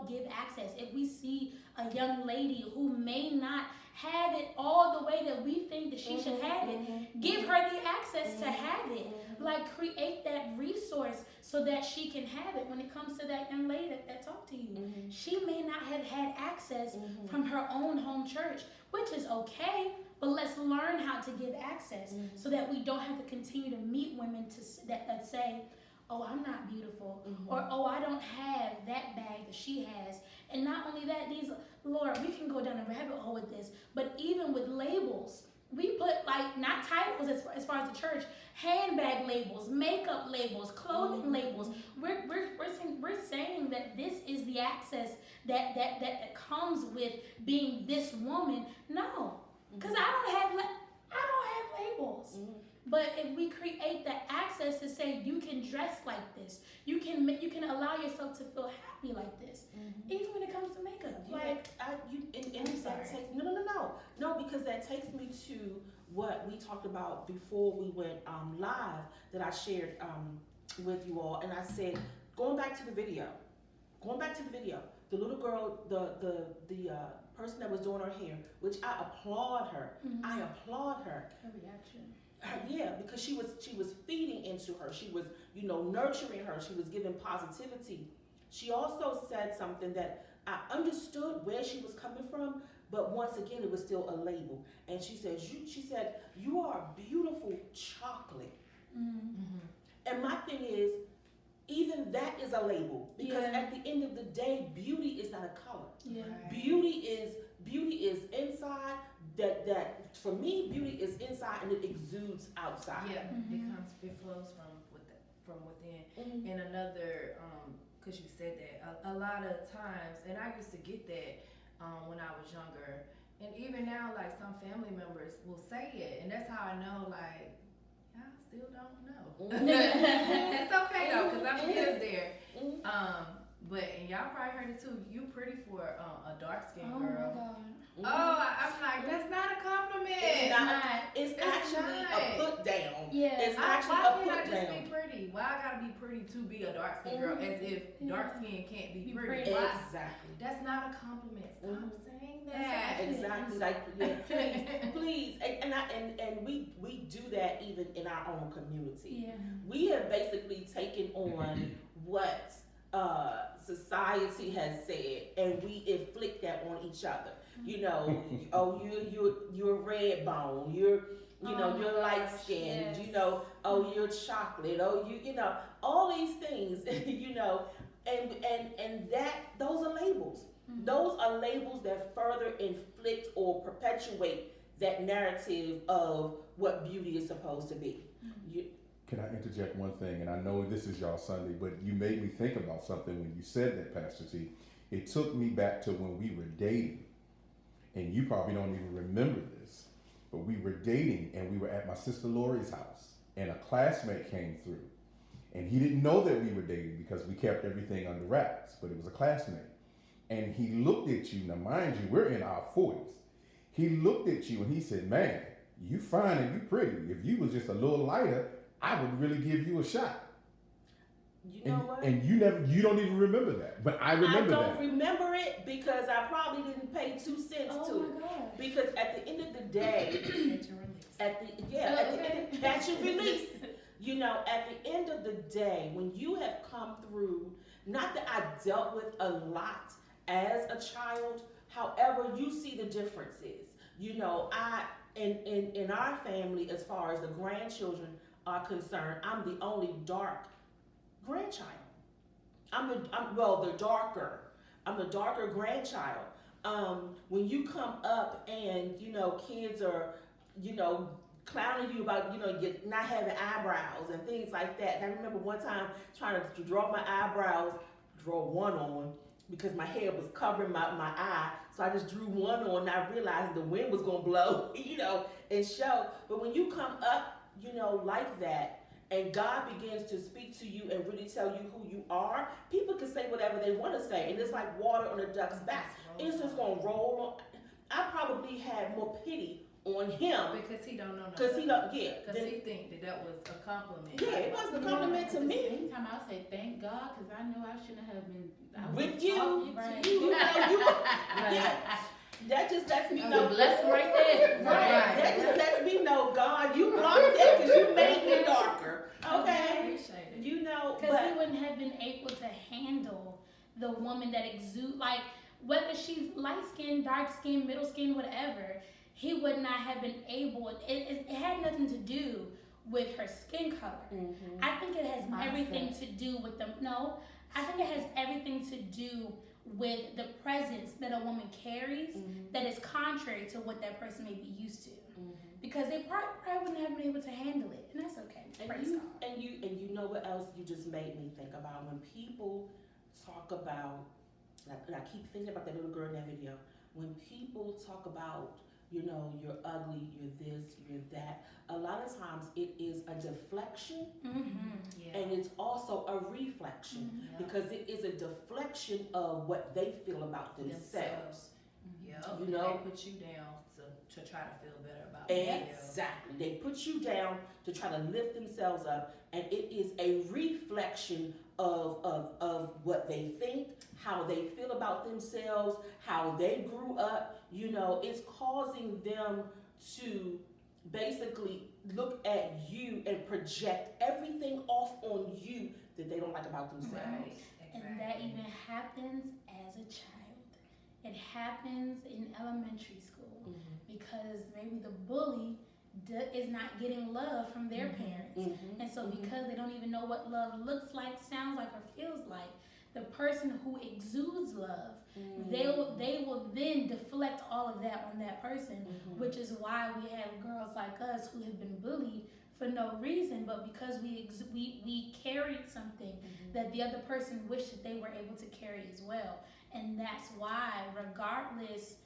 give access. If we see a young lady who may not have it all the way that we think that she should have it, give her the access to have it. Like, create that resource so that she can have it when it comes to that young lady that talked to you. She may not have had access from her own home church, which is okay, but let's learn how to give access so that we don't have to continue to meet women that say, oh, I'm not beautiful, or oh, I don't have that bag that she has. And not only that, Lord, we can go down a rabbit hole with this, but even with labels, we put, like, not titles as far as the church, handbag labels, makeup labels, clothing labels. We're saying that this is the access that comes with being this woman. No, because I don't have labels. But if we create the access to say you can dress like this, you can allow yourself to feel happy like this, even when it comes to makeup. No, because that takes me to what we talked about before we went live that I shared with you all, and I said, going back to the video, the little girl, the person that was doing her hair, which I applaud her. I applaud her. Her reaction. Yeah, because she was feeding into her. She was, nurturing her. She was giving positivity. She also said something that I understood where she was coming from, but once again, it was still a label. And she said, you are beautiful chocolate. And my thing is, even that is a label, because at the end of the day, beauty is not a color. Right. Beauty is inside. That for me, beauty is inside and it exudes outside. Yeah, it flows from within. And another because you said that a lot of times, and I used to get that when I was younger, and even now, like some family members will say it, and that's how I know, like, I still don't know. It's okay though, because I'm just there. But and y'all probably heard it too. You pretty for a dark skinned girl. My God. I'm like, that's not a compliment. It's actually a put down. Yeah. It's Why actually a can't put I just down. be pretty? Why I gotta be pretty to be a dark skinned girl? As if dark skin can't be pretty. pretty. Why? Exactly. That's not a compliment. Stop saying that. Exactly. Like, please. And we do that even in our own community. Yeah. We have basically taken on what society has said, and we inflict that on each other. You know, oh, you're red bone. You're you're light skinned. Yes. You know, oh, you're chocolate. Oh, you know, all these things. You know, and that those are labels. Mm-hmm. Those are labels that further inflict or perpetuate that narrative of what beauty is supposed to be. Can I interject one thing? And I know this is y'all Sunday, but you made me think about something when you said that, Pastor T. It took me back to when we were dating. And you probably don't even remember this, but we were dating and we were at my sister Lori's house, and a classmate came through. And he didn't know that we were dating because we kept everything under wraps, but it was a classmate. And he looked at you, now mind you, we're in our 40s. He looked at you and he said, man, you fine and you pretty. If you was just a little lighter, I would really give you a shot. You know what? And you don't even remember that, but I remember that. I don't remember it because I probably didn't pay 2 cents to it. My God. Because at the end of the day, catch and release. You know, at the end of the day, when you have come through, not that I dealt with a lot as a child, however, you see the differences. You know, in our family, as far as the grandchildren are concerned, I'm the only dark grandchild. I'm the darker. I'm the darker grandchild. When you come up and, you know, kids are, you know, clowning you about, you know, you not having eyebrows and things like that. And I remember one time trying to draw my eyebrows, draw one on because my hair was covering my eye. So I just drew one on and I realized the wind was gonna blow, you know, and show. But when you come up, you know, like that, and God begins to speak to you and really tell you who you are, people can say whatever they want to say. And it's like water on a duck's back. It's just gonna roll on. I probably had more pity on him because he don't know. Because he don't, Because he think that was a compliment. Yeah, it wasn't a compliment to me. Anytime I say thank God, because I know I shouldn't have been with you. Right. Yeah. That just lets me know. A blessing right there. Right. That just lets me know, God, you blocked that because you made me darker. Okay. Appreciate it. You know, Because he wouldn't have been able to handle the woman that exudes, like, whether she's light skinned, dark skinned, middle skinned, whatever, he would not have been able. It had nothing to do with her skin color. Mm-hmm. I think it has everything to do with I think it has everything to do with the presence that a woman carries that is contrary to what that person may be used to. Because they probably wouldn't have been able to handle it, and that's okay. And you know what else you just made me think about? When people talk about, and I keep thinking about that little girl in that video, when people talk about, you know, you're ugly, you're this, you're that, a lot of times it is a deflection and it's also a reflection because it is a deflection of what they feel about themselves. You know, they put you down to try to feel better about themselves. Exactly. They put you down to try to lift themselves up, and it is a reflection of what they think, how they feel about themselves, how they grew up. You know, it's causing them to basically look at you and project everything off on you that they don't like about themselves. Right. And that even happens as a child. It happens in elementary school because maybe the bully is not getting love from their parents. And so because they don't even know what love looks like, sounds like, or feels like, the person who exudes love, they will then deflect all of that on that person, which is why we have girls like us who have been bullied for no reason, but because we carried something that the other person wished that they were able to carry as well. And that's why, regardless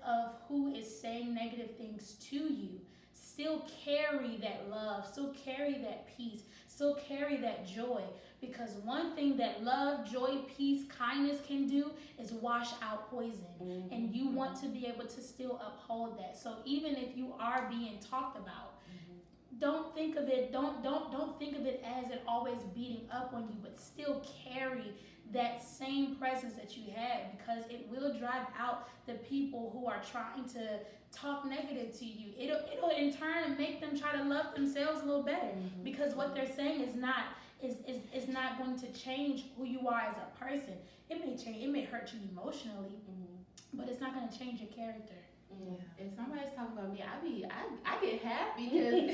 of who is saying negative things to you, still carry that love, still carry that peace, still carry that joy. Because one thing that love, joy, peace, kindness can do is wash out poison. And you want to be able to still uphold that. So even if you are being talked about, don't think of it as it always beating up on you, but still carry that same presence that you had, because it will drive out the people who are trying to talk negative to you. It'll in turn make them try to love themselves a little better, because what they're saying is not going to change who you are as a person. It may hurt you emotionally, but it's not going to change your character. Yeah. If somebody's talking about me, I get happy because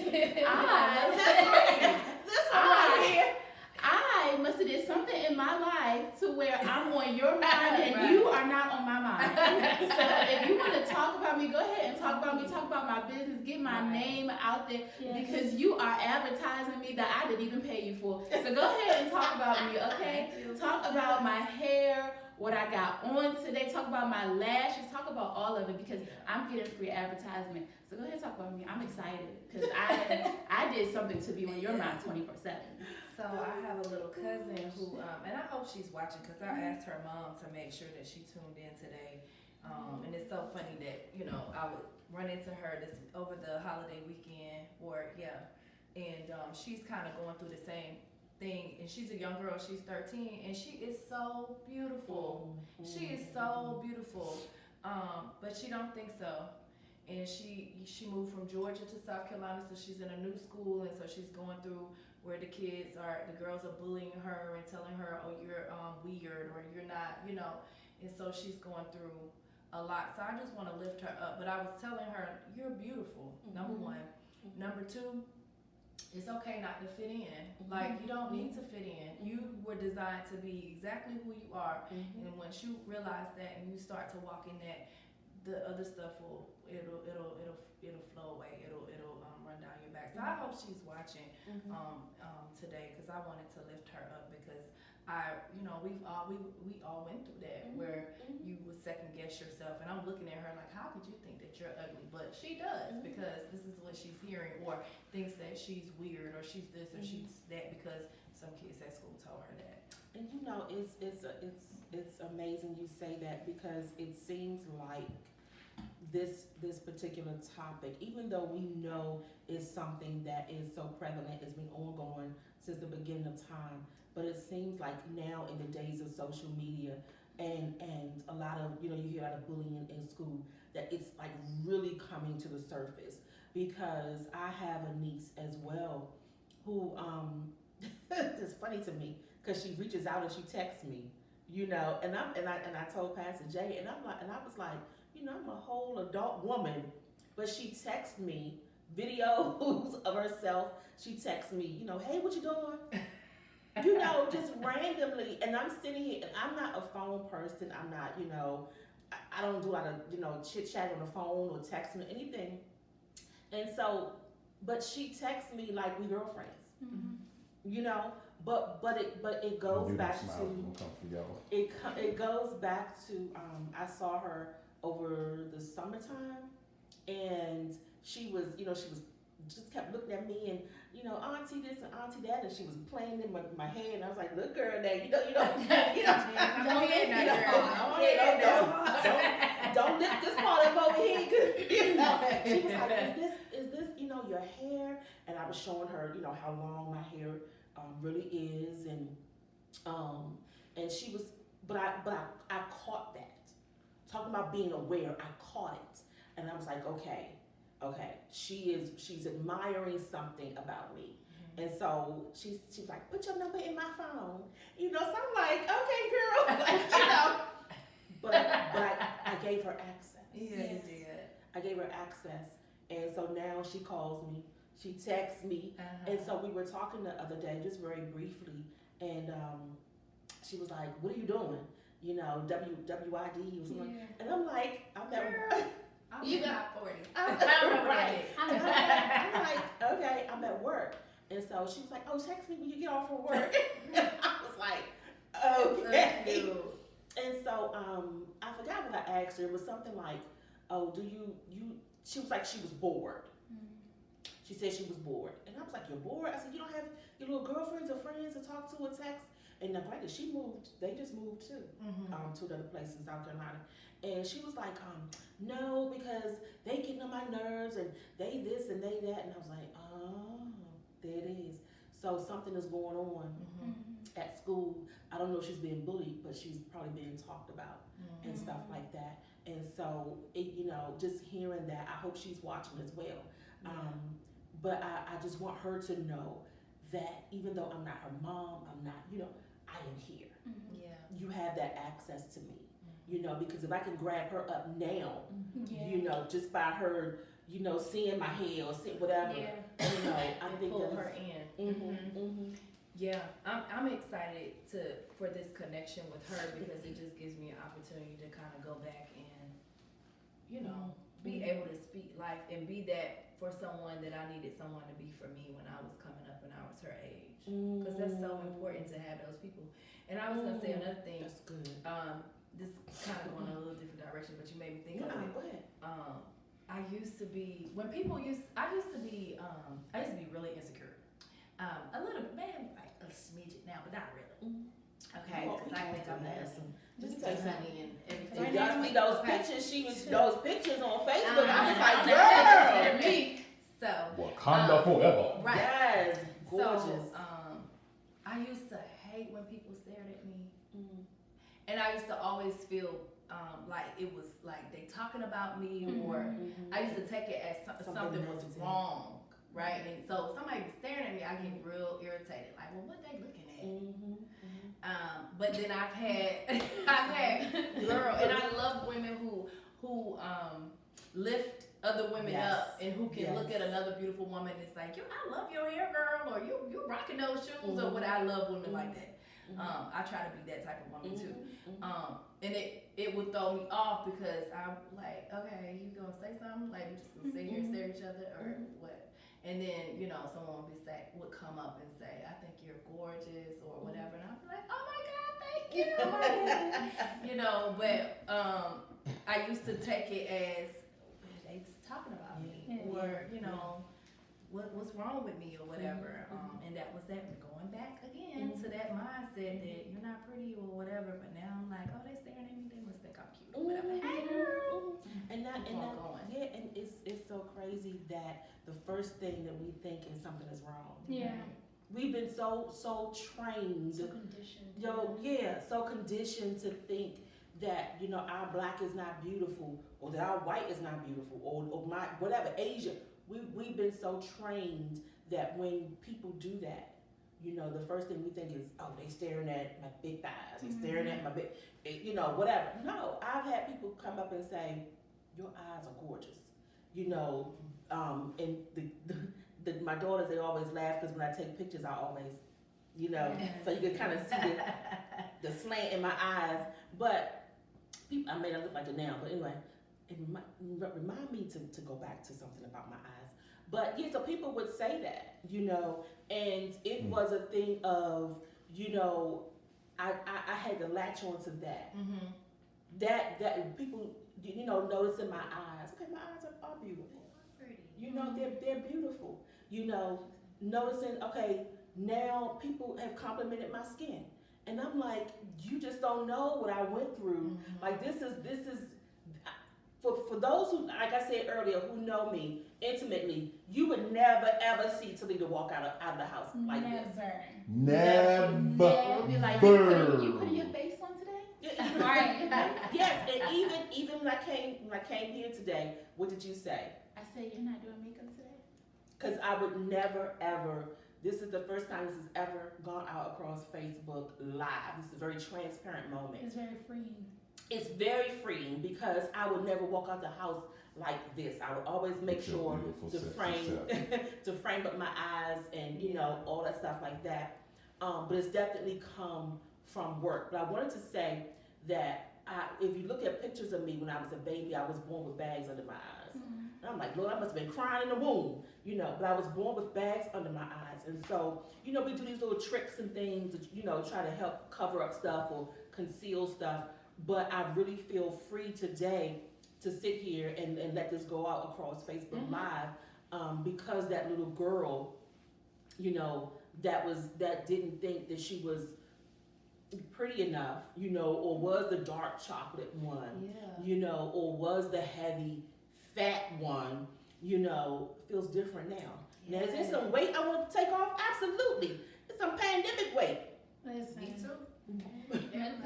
I must have did something in my life to where I'm on your mind and you are not on my mind. So if you want to talk about me, go ahead and talk about me. Talk about my business. Get my name out there, because you are advertising me that I didn't even pay you for. So go ahead and talk about me, okay? Talk about my hair, what I got on today. Talk about my lashes. Talk about all of it, because I'm getting free advertisement. So go ahead and talk about me. I'm excited because I did something to be on your mind 24/7. So I have a little cousin who, and I hope she's watching, because I asked her mom to make sure that she tuned in today. And it's so funny that, I would run into her over the holiday weekend, and she's kind of going through the same thing, and she's a young girl, she's 13, and she is so beautiful. She is so beautiful, but she don't think so. And she moved from Georgia to South Carolina, so she's in a new school, and so she's going through where the girls are bullying her and telling her, oh, you're weird, or you're not, and so she's going through a lot. So I just want to lift her up. But I was telling her, you're beautiful, number one. Number two, it's okay not to fit in. Like, you don't need to fit in. You were designed to be exactly who you are. And once you realize that and you start to walk in that, the other stuff it'll flow away. It'll run down your back. So I hope she's watching today, because I wanted to lift her up, because we all went through that where you would second guess yourself, and I'm looking at her like, how could you think that you're ugly? But she does, because this is what she's hearing, or thinks that she's weird, or she's this, or she's that, because some kids at school told her that. And it's amazing you say that, because it seems like this particular topic, even though we know is something that is so prevalent, has been ongoing since the beginning of time, but it seems like now in the days of social media and a lot of, you hear a lot of bullying in school, that it's like really coming to the surface. Because I have a niece as well who it's funny to me, because she reaches out and she texts me, and I told Pastor Jay, and I was like, I'm a whole adult woman, but she texts me videos of herself. She texts me, hey, what you doing? Just randomly. And I'm sitting here, and I'm not a phone person. I'm not, I don't do a lot of, chit chat on the phone or texting or anything. And so, but she texts me like we girlfriends, but it goes back to, it goes back to, I saw her over the summertime, and she was just kept looking at me, and auntie this and auntie that, and she was playing in my head, and I was like, look, girl, now don't lift this part up over here, cause she was like, is this your hair? And I was showing her how long my hair really is, and she was, but I caught that. Talking about being aware, I caught it, and I was like, okay, she's admiring something about me, and so she's like, put your number in my phone, so I'm like, okay, girl, but I gave her access. Yeah, you did. I gave her access, and so now she calls me, she texts me, and so we were talking the other day, just very briefly, and she was like, what are you doing? WID or something. And I'm like, I You got 40. I'm Right. I'm like, okay, I'm at work. And so she was like, oh, text me when you get off from work. I was like, okay. And so I forgot what I asked her. It was something like, oh, do you she was like, she was bored. She said she was bored. And I was like, you're bored? I said, you don't have your little girlfriends or friends to talk to or text? And now granted, she moved, they just moved too, to another place in South Carolina. And she was like, no, because they getting on my nerves and they this and they that. And I was like, oh, there it is. So something is going on at school. I don't know if she's being bullied, but she's probably being talked about and stuff like that. And so, just hearing that, I hope she's watching as well. But I just want her to know that even though I'm not her mom, I'm not, I am here. Yeah. You have that access to me, because if I can grab her up now, just by her, seeing my hair or seeing whatever, I think pull that her in. Yeah, I'm excited for this connection with her because it just gives me an opportunity to kind of go back and, be able to speak life and be that for someone that I needed someone to be for me when I was coming up when I was her age. Because that's so important to have those people. And I was gonna say another thing. That's good. This kind of going in a little different direction, but you made me think of it. Go ahead. I used to be really insecure. A little bit, man, like a smidget now, but not really. Okay, because I think I'm handsome. Just sunny and everything. And y'all see those pictures? Those pictures on Facebook. I was like, girl. girl. Me. So. Wakanda forever. Right. Yes. Gorgeous. So, I used to hate when people stared at me, and I used to always feel like it was like they talking about me, or I used to take it as something was wrong, right? And so somebody was staring at me, I get real irritated, like, well, what they looking at? But then I've had girl, and I love women who lift other women up and who can look at another beautiful woman and it's like, I love your hair, girl, or you rocking those shoes, or what. I love women like that. I try to be that type of woman too. And it would throw me off because I'm like, okay, you gonna say something? Like, we just gonna sit here and stare at each other, or what? And then, someone would come up and say, I think you're gorgeous, or whatever, and I'd be like, oh my God, thank you. But I used to take it as, they just talking about me, or, what's wrong with me, or whatever. And that was that, going back again to that mindset that you're not pretty or whatever, but now I'm like, oh, they staring at me, they must think I'm cute, or whatever. Hey, girl. And it's so crazy that the first thing that we think is something is wrong. Yeah. We've been so trained. So conditioned. So conditioned to think that, our black is not beautiful, or that our white is not beautiful, or my, whatever, Asian. We've been so trained that when people do that, the first thing we think is, oh, they staring at my big thighs, they staring at my big, whatever. No, I've had people come up and say, your eyes are gorgeous, and my daughters, they always laugh because when I take pictures, I always, so you can kind of see the slant in my eyes. But people, I may not look like it now, but anyway, it remind me to go back to something about my eyes. But yeah, so people would say that, and it was a thing of, I had to latch on to that. That people, notice in my eyes. Okay, my eyes are beautiful. They're beautiful. Noticing, okay, now people have complimented my skin. And I'm like, you just don't know what I went through. Like, this is for those who, like I said earlier, who know me intimately, you would never ever see Talita walk out of the house like this. Never. We'll be like, you putting your face on today? Right. Yes, and even when I came here today, what did you say? I said, you're not doing makeup today? Because I would never ever. This is the first time this has ever gone out across Facebook Live. This is a very transparent moment. It's very freeing. It's very freeing because I would never walk out the house like this. I would always make sure to frame up my eyes and all that stuff like that. But it's definitely come from work. But I wanted to say that if you look at pictures of me when I was a baby, I was born with bags under my eyes. And I'm like, Lord, I must have been crying in the womb, you know, but I was born with bags under my eyes. And so, you know, we do these little tricks and things that, you know, try to help cover up stuff or conceal stuff. But I really feel free today to sit here and let this go out across Facebook Live, because that little girl, you know, that didn't think that she was pretty enough, you know, or was the dark chocolate one, you know, or was the heavy fat one, you know, feels different now. Now, is there some weight I want to take off? Absolutely. It's some pandemic weight. Listen. Me too.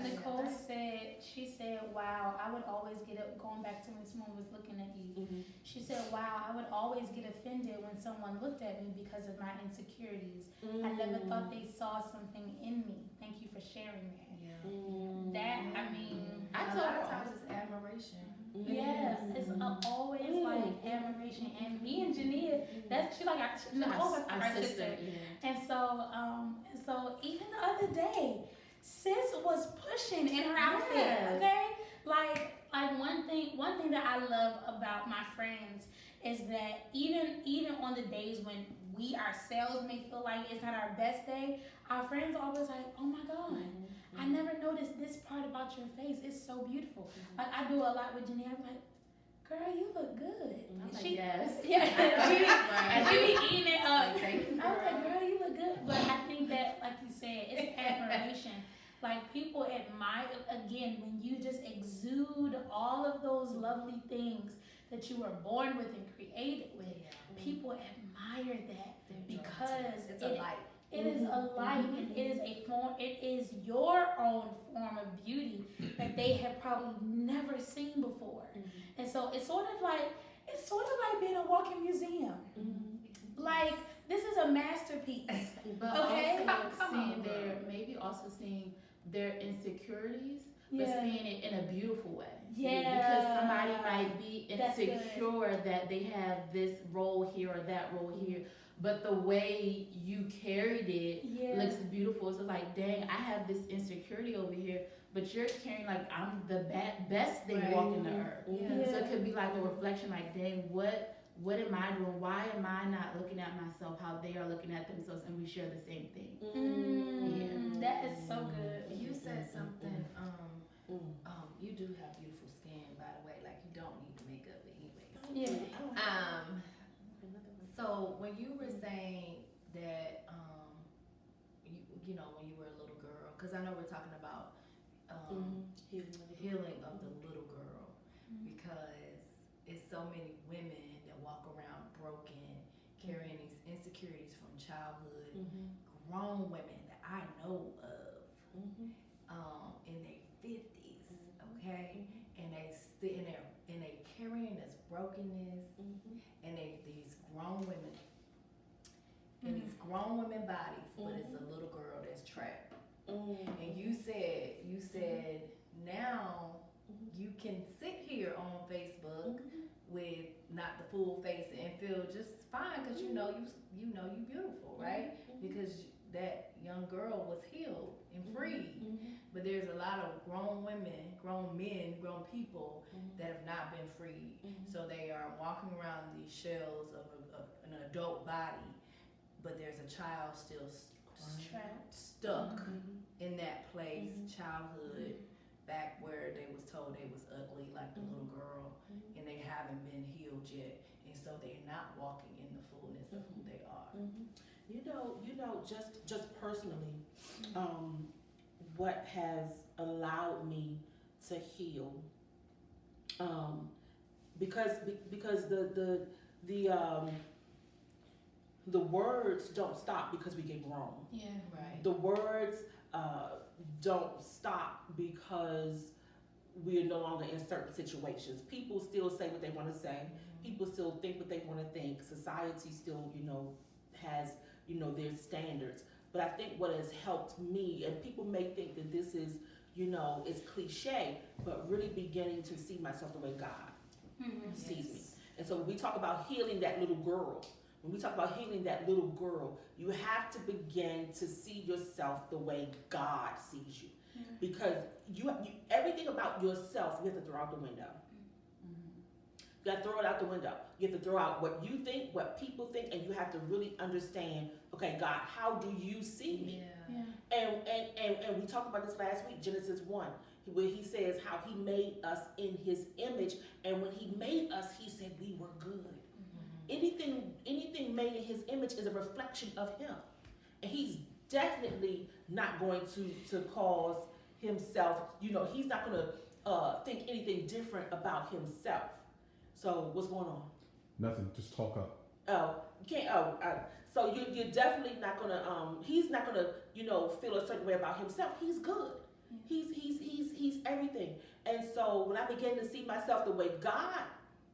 Nicole said, she said, wow, I would always get up, going back to when Swan was looking at you. She said, wow, I would always get offended when someone looked at me because of my insecurities. I never thought they saw something in me. Thank you for sharing that. That, I mean, A lot of times it's admiration. yes, it's always like admiration. And me and JuNia, that's, she's like, Nicole's like our sister. And so even the other day, sis was pushing in her outfit, okay? Like one thing that I love about my friends is that even on the days when we ourselves may feel like it's not our best day, our friends are always like, oh my God, I never noticed this part about your face. It's so beautiful. Like I do a lot with JuNia. I'm like, girl, you look good. I'm like, She yes. be eating it up. Thank you, I was like, girl, you look good. But I think that, like you said, it's admiration. Like people admire, again, when you just exude all of those lovely things that you were born with and created with, people admire that because it's a light. It is a light, and it is a form. It is your own form of beauty that they have probably never seen before, and so it's sort of like being a walking museum. Like this is a masterpiece. But Okay. also seeing their insecurities, but Yeah. seeing it in a beautiful way. Yeah. Because somebody might be That's good. insecure that they have this role here or that role here, but the way you carried it looks beautiful. So it's like, dang, I have this insecurity over here, but you're carrying like I'm the best thing walking the earth. So it could be like a reflection, like, dang, what am I doing? Why am I not looking at myself how they are looking at themselves, and we share the same thing? That is so good. You said something, you do have beautiful skin, by the way, like you don't need the makeup anyways. So when you were saying that, you know, when you were a little girl, because I know we're talking about healing of the little girl, because it's so many women that walk around broken, carrying these insecurities from childhood, grown women that I know of, in their 50s, okay, and they carrying this brokenness, and these grown women, in these grown women bodies, but it's a little girl that's trapped. And you said now you can sit here on Facebook with not the full face and feel just fine because you know you beautiful, right? Because that young girl was healed and freed. But there's a lot of grown women, grown men, grown people that have not been freed. So they are walking around these shells of an adult body, but there's a child still stuck in that place, childhood, back where they was told they was ugly like the little girl, and they haven't been healed yet, and so they're not walking in the fullness of who they are. You know, just personally, what has allowed me to heal, because the words don't stop because we get grown. Yeah. Right. The words don't stop because we are no longer in certain situations. People still say what they want to say. People still think what they want to think. Society still, has, their standards. But I think what has helped me, and people may think that this is, it's cliche, but really beginning to see myself the way God sees me. And so when we talk about healing that little girl, you have to begin to see yourself the way God sees you. because you everything about yourself you have to throw out the window. You have to throw it out the window. You have to throw out what you think, what people think, and you have to really understand, okay, God, how do you see me? And we talked about this last week, Genesis 1, where he says how he made us in his image, and when he made us, he said we were good. Anything made in his image is a reflection of him. And he's definitely not going to cause himself, he's not going to think anything different about himself. So what's going on? Nothing. Just talk up. Oh, you can't. So you're definitely not gonna. He's not gonna. Feel a certain way about himself. He's good. He's everything. And so when I began to see myself the way God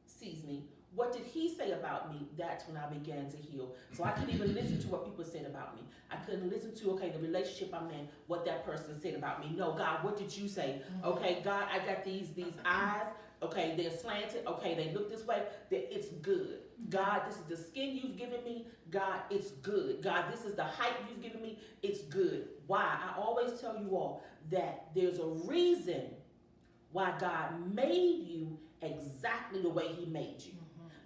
sees me, what did he say about me? That's when I began to heal. So I couldn't even listen to what people said about me. I couldn't listen to, the relationship I'm in, what that person said about me. No, God, what did you say? Okay, God, I got these eyes. Okay, they're slanted. Okay, they look this way. It's good. God, this is the skin you've given me. God, it's good. God, this is the height you've given me. It's good. Why? I always tell you all that there's a reason why God made you exactly the way he made you.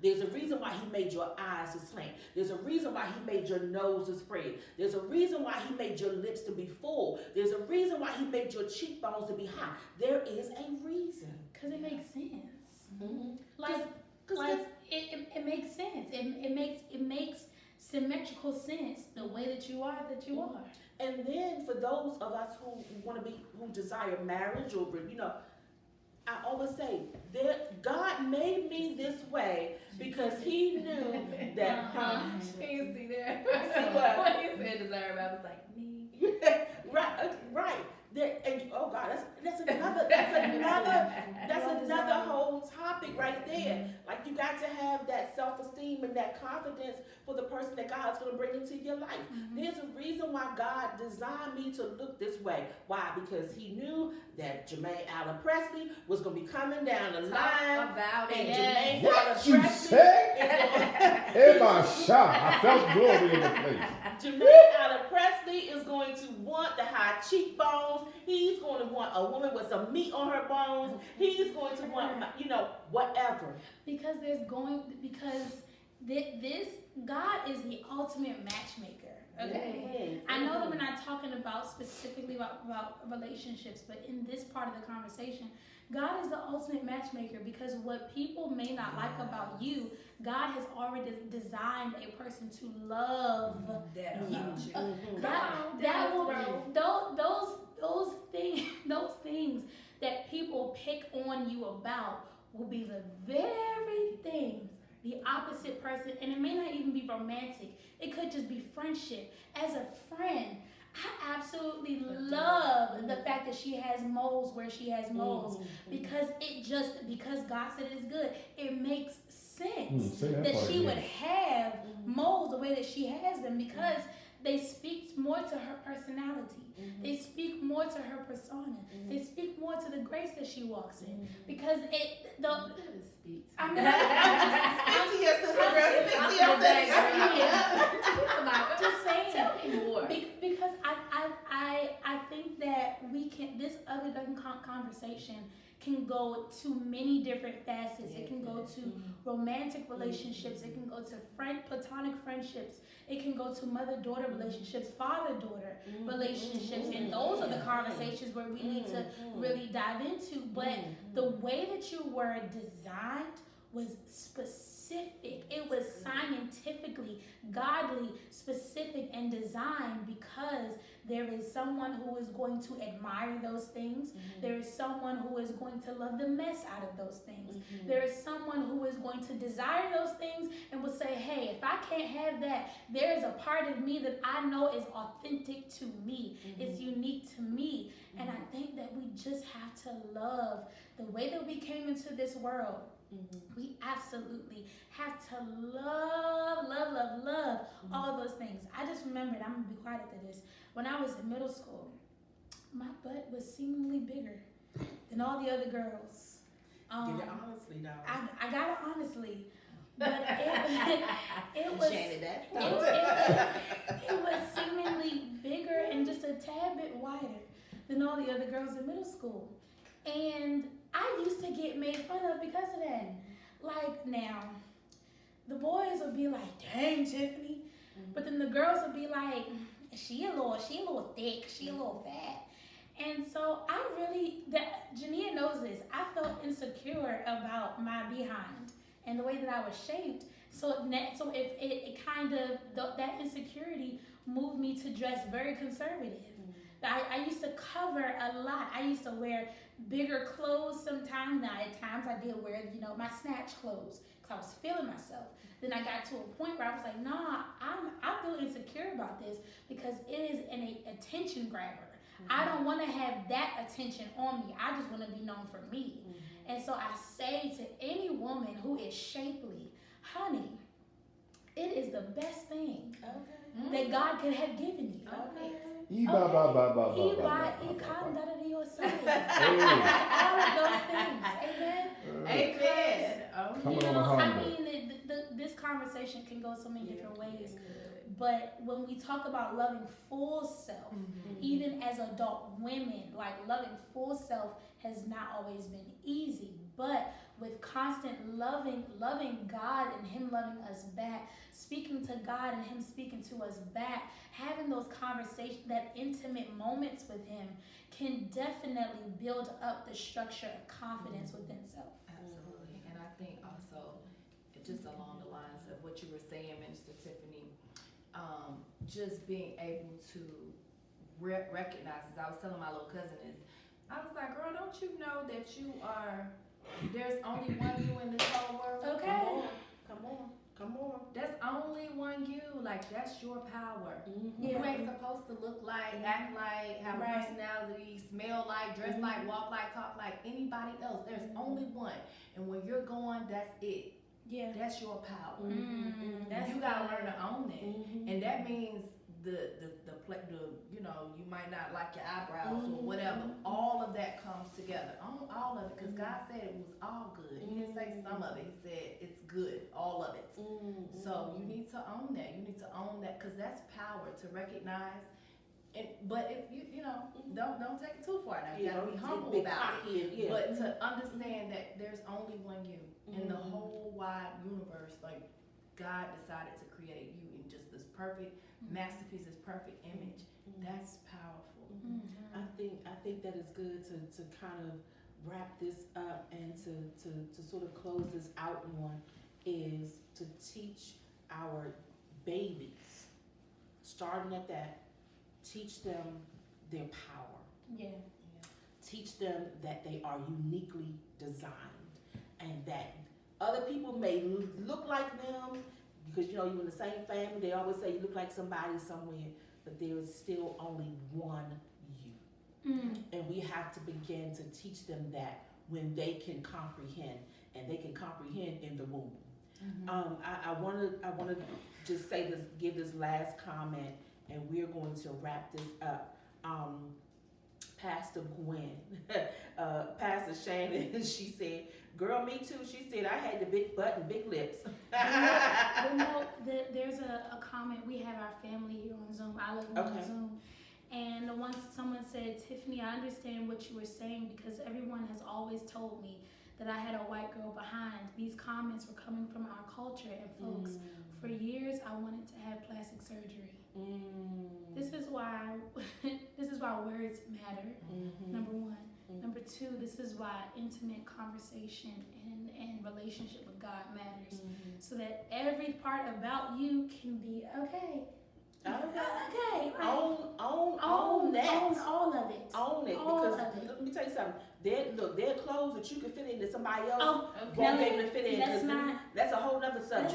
There's a reason why he made your eyes to slant. There's a reason why he made your nose to spread. There's a reason why he made your lips to be full. There's a reason why he made your cheekbones to be high. There is a reason. Because it makes sense. Mm-hmm. It makes sense. It makes symmetrical sense the way that you are. And then for those of us who desire marriage or I always say that God made me this way because he knew that. Can you see that? See what? When you said desirable, I was like, me. right. Oh God, that's another whole topic right there. Like you got to have that self-esteem and that confidence for the person that God's going to bring into your life. There's a reason why God designed me to look this way. Why? Because he knew that Jermaine Allen Pressley was going to be coming down the line. About and it. Jermaine What Allen you Pressley said? Everybody shot. I felt glory in the place. Jermaine Allen Pressley is going to want the high cheekbones. He's going to want a woman with some meat on her bones. He's going to want, whatever. Because this God is the ultimate matchmaker. Okay, I know that we're not talking about specifically about relationships, but in this part of the conversation, God is the ultimate matchmaker because what people may not like about you, God has already designed a person to love those things that people pick on you about will be the very things the opposite person, and it may not even be romantic. It could just be friendship. As a friend, I absolutely love the fact that she has moles where she has moles because God said it's good. It makes sense that she would have moles the way that she has them because they speak more to her personality. They speak more to her persona. They speak more to the grace that she walks in because I'm just saying more. Because I think that this ugly duckling conversation can go to many different facets. It can go to romantic relationships. It can go to platonic friendships. It can go to mother-daughter relationships, father-daughter relationships. And those are the conversations where we need to really dive into. But the way that you were designed was specific. It was scientifically, godly, specific, and designed because there is someone who is going to admire those things. There is someone who is going to love the mess out of those things. There is someone who is going to desire those things and will say, hey, if I can't have that, there is a part of me that I know is authentic to me. It's unique to me. And I think that we just have to love the way that we came into this world. We absolutely have to love all those things. I just remembered, I'm going to be quiet after this. When I was in middle school, my butt was seemingly bigger than all the other girls. Give it honestly now. I got it honestly. But it was seemingly bigger and just a tad bit wider. than all the other girls in middle school. And I used to get made fun of because of that. Like now, the boys would be like, dang, Tiffany. But then the girls would be like, she a little thick, she a little fat. And so JuNia knows this. I felt insecure about my behind and the way that I was shaped. So if it kind of, that insecurity moved me to dress very conservative. I used to cover a lot. I used to wear bigger clothes sometimes. Now at times I did wear, my snatch clothes because I was feeling myself. Then I got to a point where I was like, nah, I feel insecure about this because it is an attention grabber. I don't want to have that attention on me. I just want to be known for me. And so I say to any woman who is shapely, honey, it is the best thing that God could have given you. All of those things. Amen. This conversation can go so many different ways. But when we talk about loving full self, even as adult women, like loving full self has not always been easy. But with constant loving God and Him loving us back, speaking to God and Him speaking to us back, having those conversations, that intimate moments with Him can definitely build up the structure of confidence within self. Absolutely. And I think also, just along the lines of what you were saying, Minister Tiffany, just being able to recognize, as I was telling my little cousin this, I was like, girl, don't you know that there's only one you in this whole world? Okay. Come on. That's only one you. Like, that's your power. Yeah. You ain't supposed to look like, act like, have a personality, smell like, dress like, walk like, talk like anybody else. There's only one. And when you're going, that's it. Yeah. That's your power. You gotta learn to own it. And that means you might not like your eyebrows or whatever. All of that comes together. All of it, because God said it was all good. He didn't say some of it. He said it's good, all of it. So you need to own that. You need to own that, because that's power to recognize. But if you don't take it too far. Now you gotta be humble about it. But to understand that there's only one you in the whole wide universe. Like, God decided to create you in just this perfect masterpiece, this perfect image. That's powerful. I think that is good to kind of wrap this up and to sort of close this out on, is to teach our babies, starting at that, teach them their power. Yeah. Teach them that they are uniquely designed, and that other people may look like them because you're in the same family. They always say you look like somebody somewhere, but there is still only one you. And we have to begin to teach them that when they can comprehend, and they can comprehend in the womb. I want to just say this, give this last comment, and we're going to wrap this up. Pastor Gwen, Pastor Shannon, she said, girl, me too. She said, I had the big butt and big lips. There's a comment. We have our family here on Zoom. I live on Zoom. And once someone said, Tiffany, I understand what you were saying, because everyone has always told me that I had a white girl behind. These comments were coming from our culture, and folks, for years I wanted to have plastic surgery. This is why words matter. Number one. Number two, this is why intimate conversation and relationship with God matters. So that every part about you can be okay. Okay. Own that. Own all of it. Own it. All Because of it. let me tell you something. There are clothes that you can fit in that somebody else Okay. won't be able to fit in. That's a whole nother subject.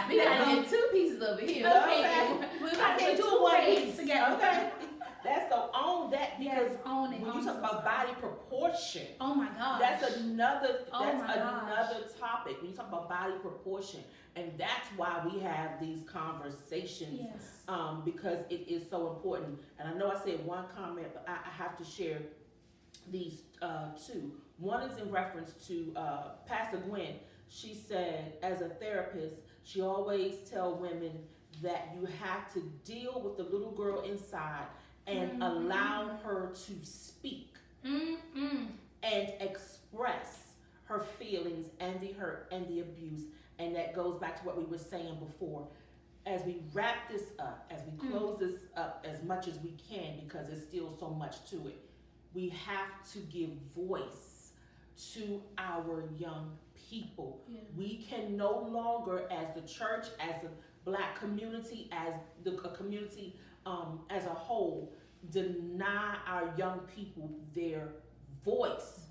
We gotta get two pieces over here. Okay. We I can't do one piece together. Okay. That's so own that, because own it. when you talk about body proportion, oh my gosh, that's another gosh. topic. When you talk about body proportion, and that's why we have these conversations. Yes. Because it is so important. And I know I said one comment, but I have to share these two. One is in reference to Pastor Gwen. She said, as a therapist, she always tell women that you have to deal with the little girl inside and allowed her to speak and express her feelings and the hurt and the abuse. And that goes back to what we were saying before. As we wrap this up, as we close this up as much as we can, because there's still so much to it, we have to give voice to our young people. Yeah. We can no longer, as the church, as a Black community, as a community as a whole, deny our young people their voice.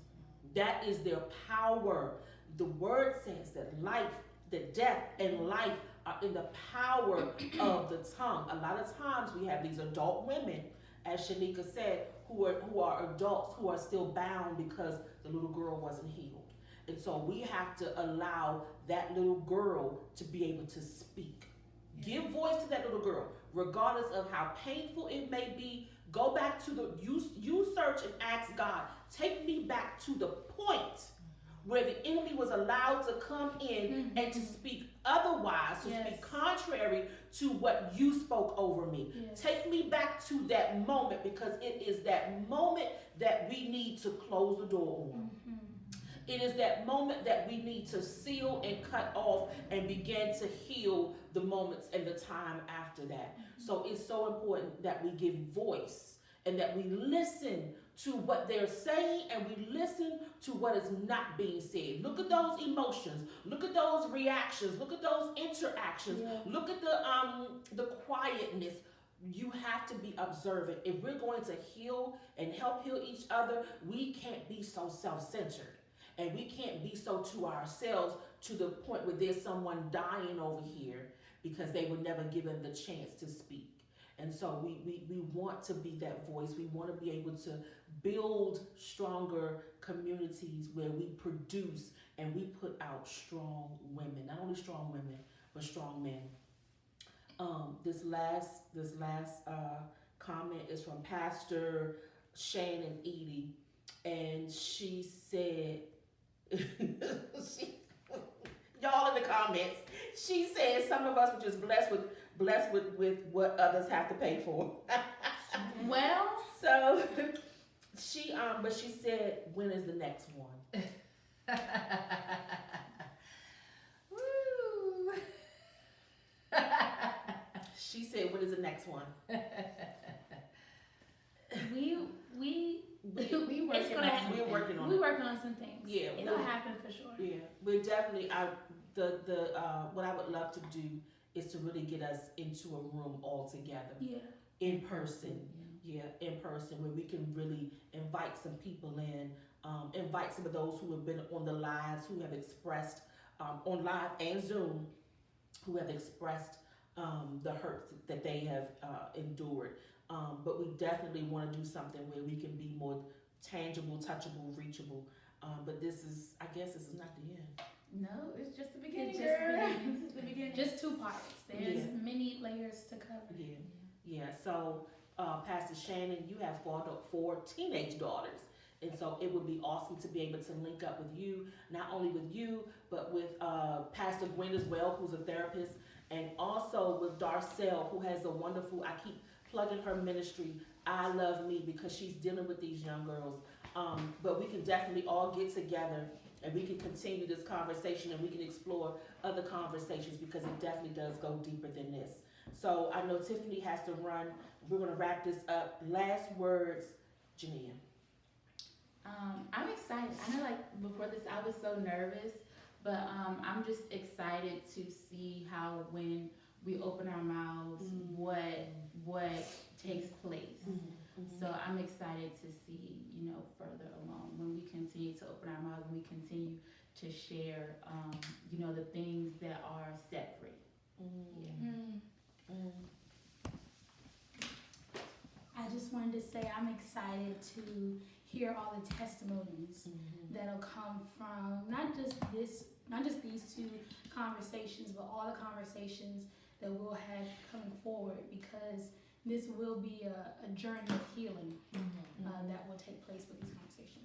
That is their power. The word says that life, that death and life are in the power of the tongue. A lot of times we have these adult women, as Shenika said, who are adults who are still bound because the little girl wasn't healed. And so we have to allow that little girl to be able to speak. Give voice to that little girl, regardless of how painful it may be. Go back to you search and ask God, take me back to the point where the enemy was allowed to come in and to speak otherwise, to speak contrary to what you spoke over me. Yes. Take me back to that moment, because it is that moment that we need to close the door on. It is that moment that we need to seal and cut off and begin to heal the moments and the time after that. So it's so important that we give voice and that we listen to what they're saying and we listen to what is not being said. Look at those emotions. Look at those reactions. Look at those interactions. Yeah. Look at the quietness. You have to be observant. If we're going to heal and help heal each other, we can't be so self-centered. And we can't be so to ourselves to the point where there's someone dying over here because they were never given the chance to speak. And so we want to be that voice. We want to be able to build stronger communities where we produce and we put out strong women. Not only strong women, but strong men. This last comment is from Pastor Shannon Edie, and she said, y'all in the comments, she said some of us were just blessed with what others have to pay for. Well, so but she said, when is the next one? Woo. She said, when is the next one? We We're working on We're it. working on some things. Yeah, It'll we're- happen for sure. Yeah, we're definitely. What I would love to do is to really get us into a room all together, Yeah. in person. Yeah, in person, where we can really invite some people in, invite some of those who have been on the lives, who have expressed on live and Zoom, who have expressed the hurts that they have endured. But we definitely want to do something where we can be more tangible, touchable, reachable. But I guess this is not the end. No, it's just the beginning. It's girl. just This is the beginning. Just 2 parts. There's Yeah. many layers to cover. Yeah. So, Pastor Shannon, you have 4 teenage daughters. And so it would be awesome to be able to link up with you, not only with you, but with Pastor Gwen as well, who's a therapist, and also with Darcel, who has a wonderful, I keep plugging her ministry, I Love Me, because she's dealing with these young girls. But we can definitely all get together and we can continue this conversation and we can explore other conversations, because it definitely does go deeper than this. So I know Tiffany has to run. We're going to wrap this up. Last words, JuNia. I'm excited. I know, like, before this, I was so nervous, but I'm just excited to see how, when we open our mouths, what takes place. So I'm excited to see, further along when we continue to open our mouths and we continue to share, the things that are set free. I just wanted to say I'm excited to hear all the testimonies that'll come from not just these 2 conversations, but all the conversations that we'll have coming forward, because this will be a journey of healing that will take place with these conversations.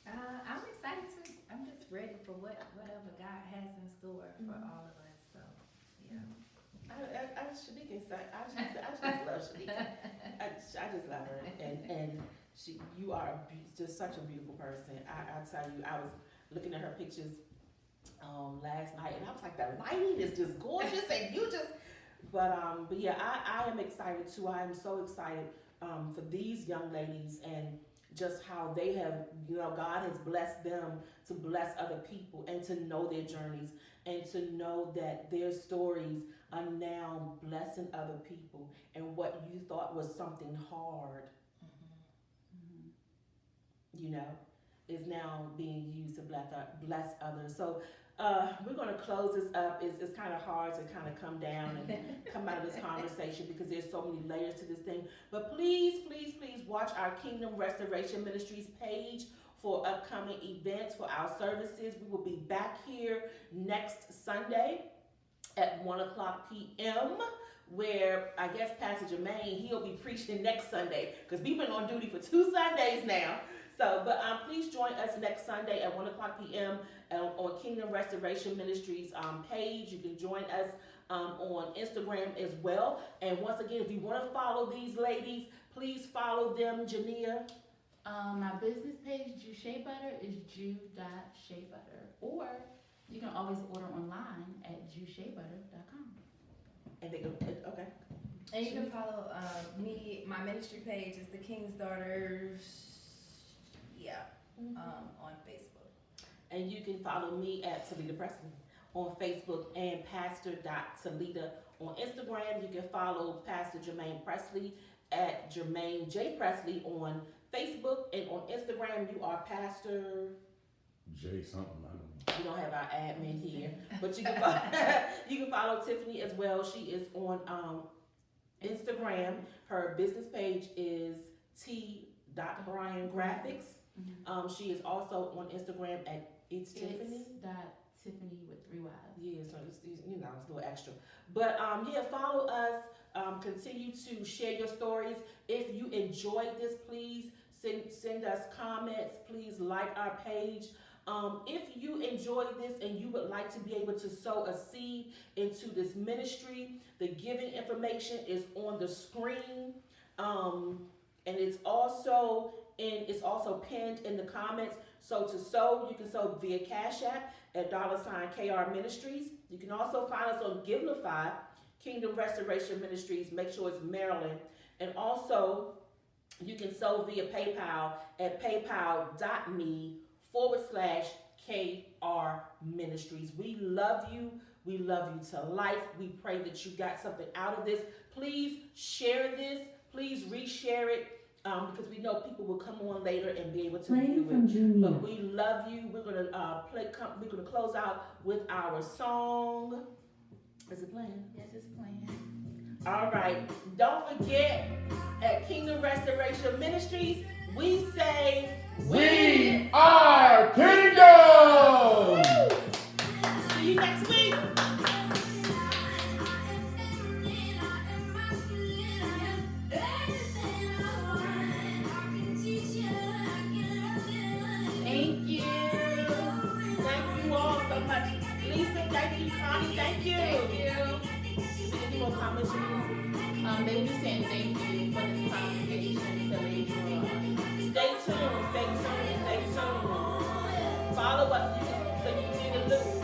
I'm excited too. I'm just ready for whatever God has in store for all of us. So, yeah. I Shenika excited. I just love Shenika. I just love her, and you are just such a beautiful person. I tell you, I was looking at her pictures last night, and I was like, the lighting is just gorgeous, and you just. But yeah, I am excited too. I am so excited for these young ladies and just how they have, God has blessed them to bless other people and to know their journeys and to know that their stories are now blessing other people, and what you thought was something hard, is now being used to bless others. So we're going to close this up. It's kind of hard to kind of come down and come out of this conversation because there's so many layers to this thing. But please, please, please watch our Kingdom Restoration Ministries page for upcoming events, for our services. We will be back here next Sunday at 1:00 p.m. where I guess Pastor Jermaine, he'll be preaching next Sunday because we've been on duty for 2 Sundays now. So, but please join us next Sunday at 1:00 p.m. On Kingdom Restoration Ministries page. You can join us on Instagram as well. And once again, if you want to follow these ladies, please follow them, JuNia. My business page, Ju Shea Butter, is ju.sheabutter, or you can always order online at jusheabutter.com. And they go, okay. And you can follow me. My ministry page is the King's Daughters. On Facebook. And you can follow me at Talita Pressley on Facebook and pastor.talita on Instagram. You can follow Pastor Jermaine Pressley at Jermaine J. Pressley on Facebook, and on Instagram you are Pastor J something, I don't know. We don't have our admin here, but you can follow Tiffany as well. She is on Instagram. Her business page is t.Bryan Graphics. She is also on Instagram at It's Tiffany. Tiffany with 3 Y's. Yeah, so it's a little extra. But yeah, follow us. Continue to share your stories. If you enjoyed this, please send us comments. Please like our page. If you enjoyed this and you would like to be able to sow a seed into this ministry, the giving information is on the screen, and it's also pinned in the comments. So to sow, you can sow via Cash App at $KR Ministries. You can also find us on Givelify, Kingdom Restoration Ministries. Make sure it's Maryland. And also, you can sow via PayPal at paypal.me/KR Ministries. We love you. We love you to life. We pray that you got something out of this. Please share this. Please reshare it. Because we know people will come on later and be able to view it. JuNia. But we love you. We're gonna we're gonna close out with our song. Is it playing? Yes, it's playing. All right. Don't forget, at Kingdom Restoration Ministries, we say We are Kingdom! See you next week. Thank you. Thank you all so much. Lisa, thank you. Connie, thank you. Thank you. Any more comments? They be saying thank you for this conversation. So they Stay tuned. Follow us so you can see the look.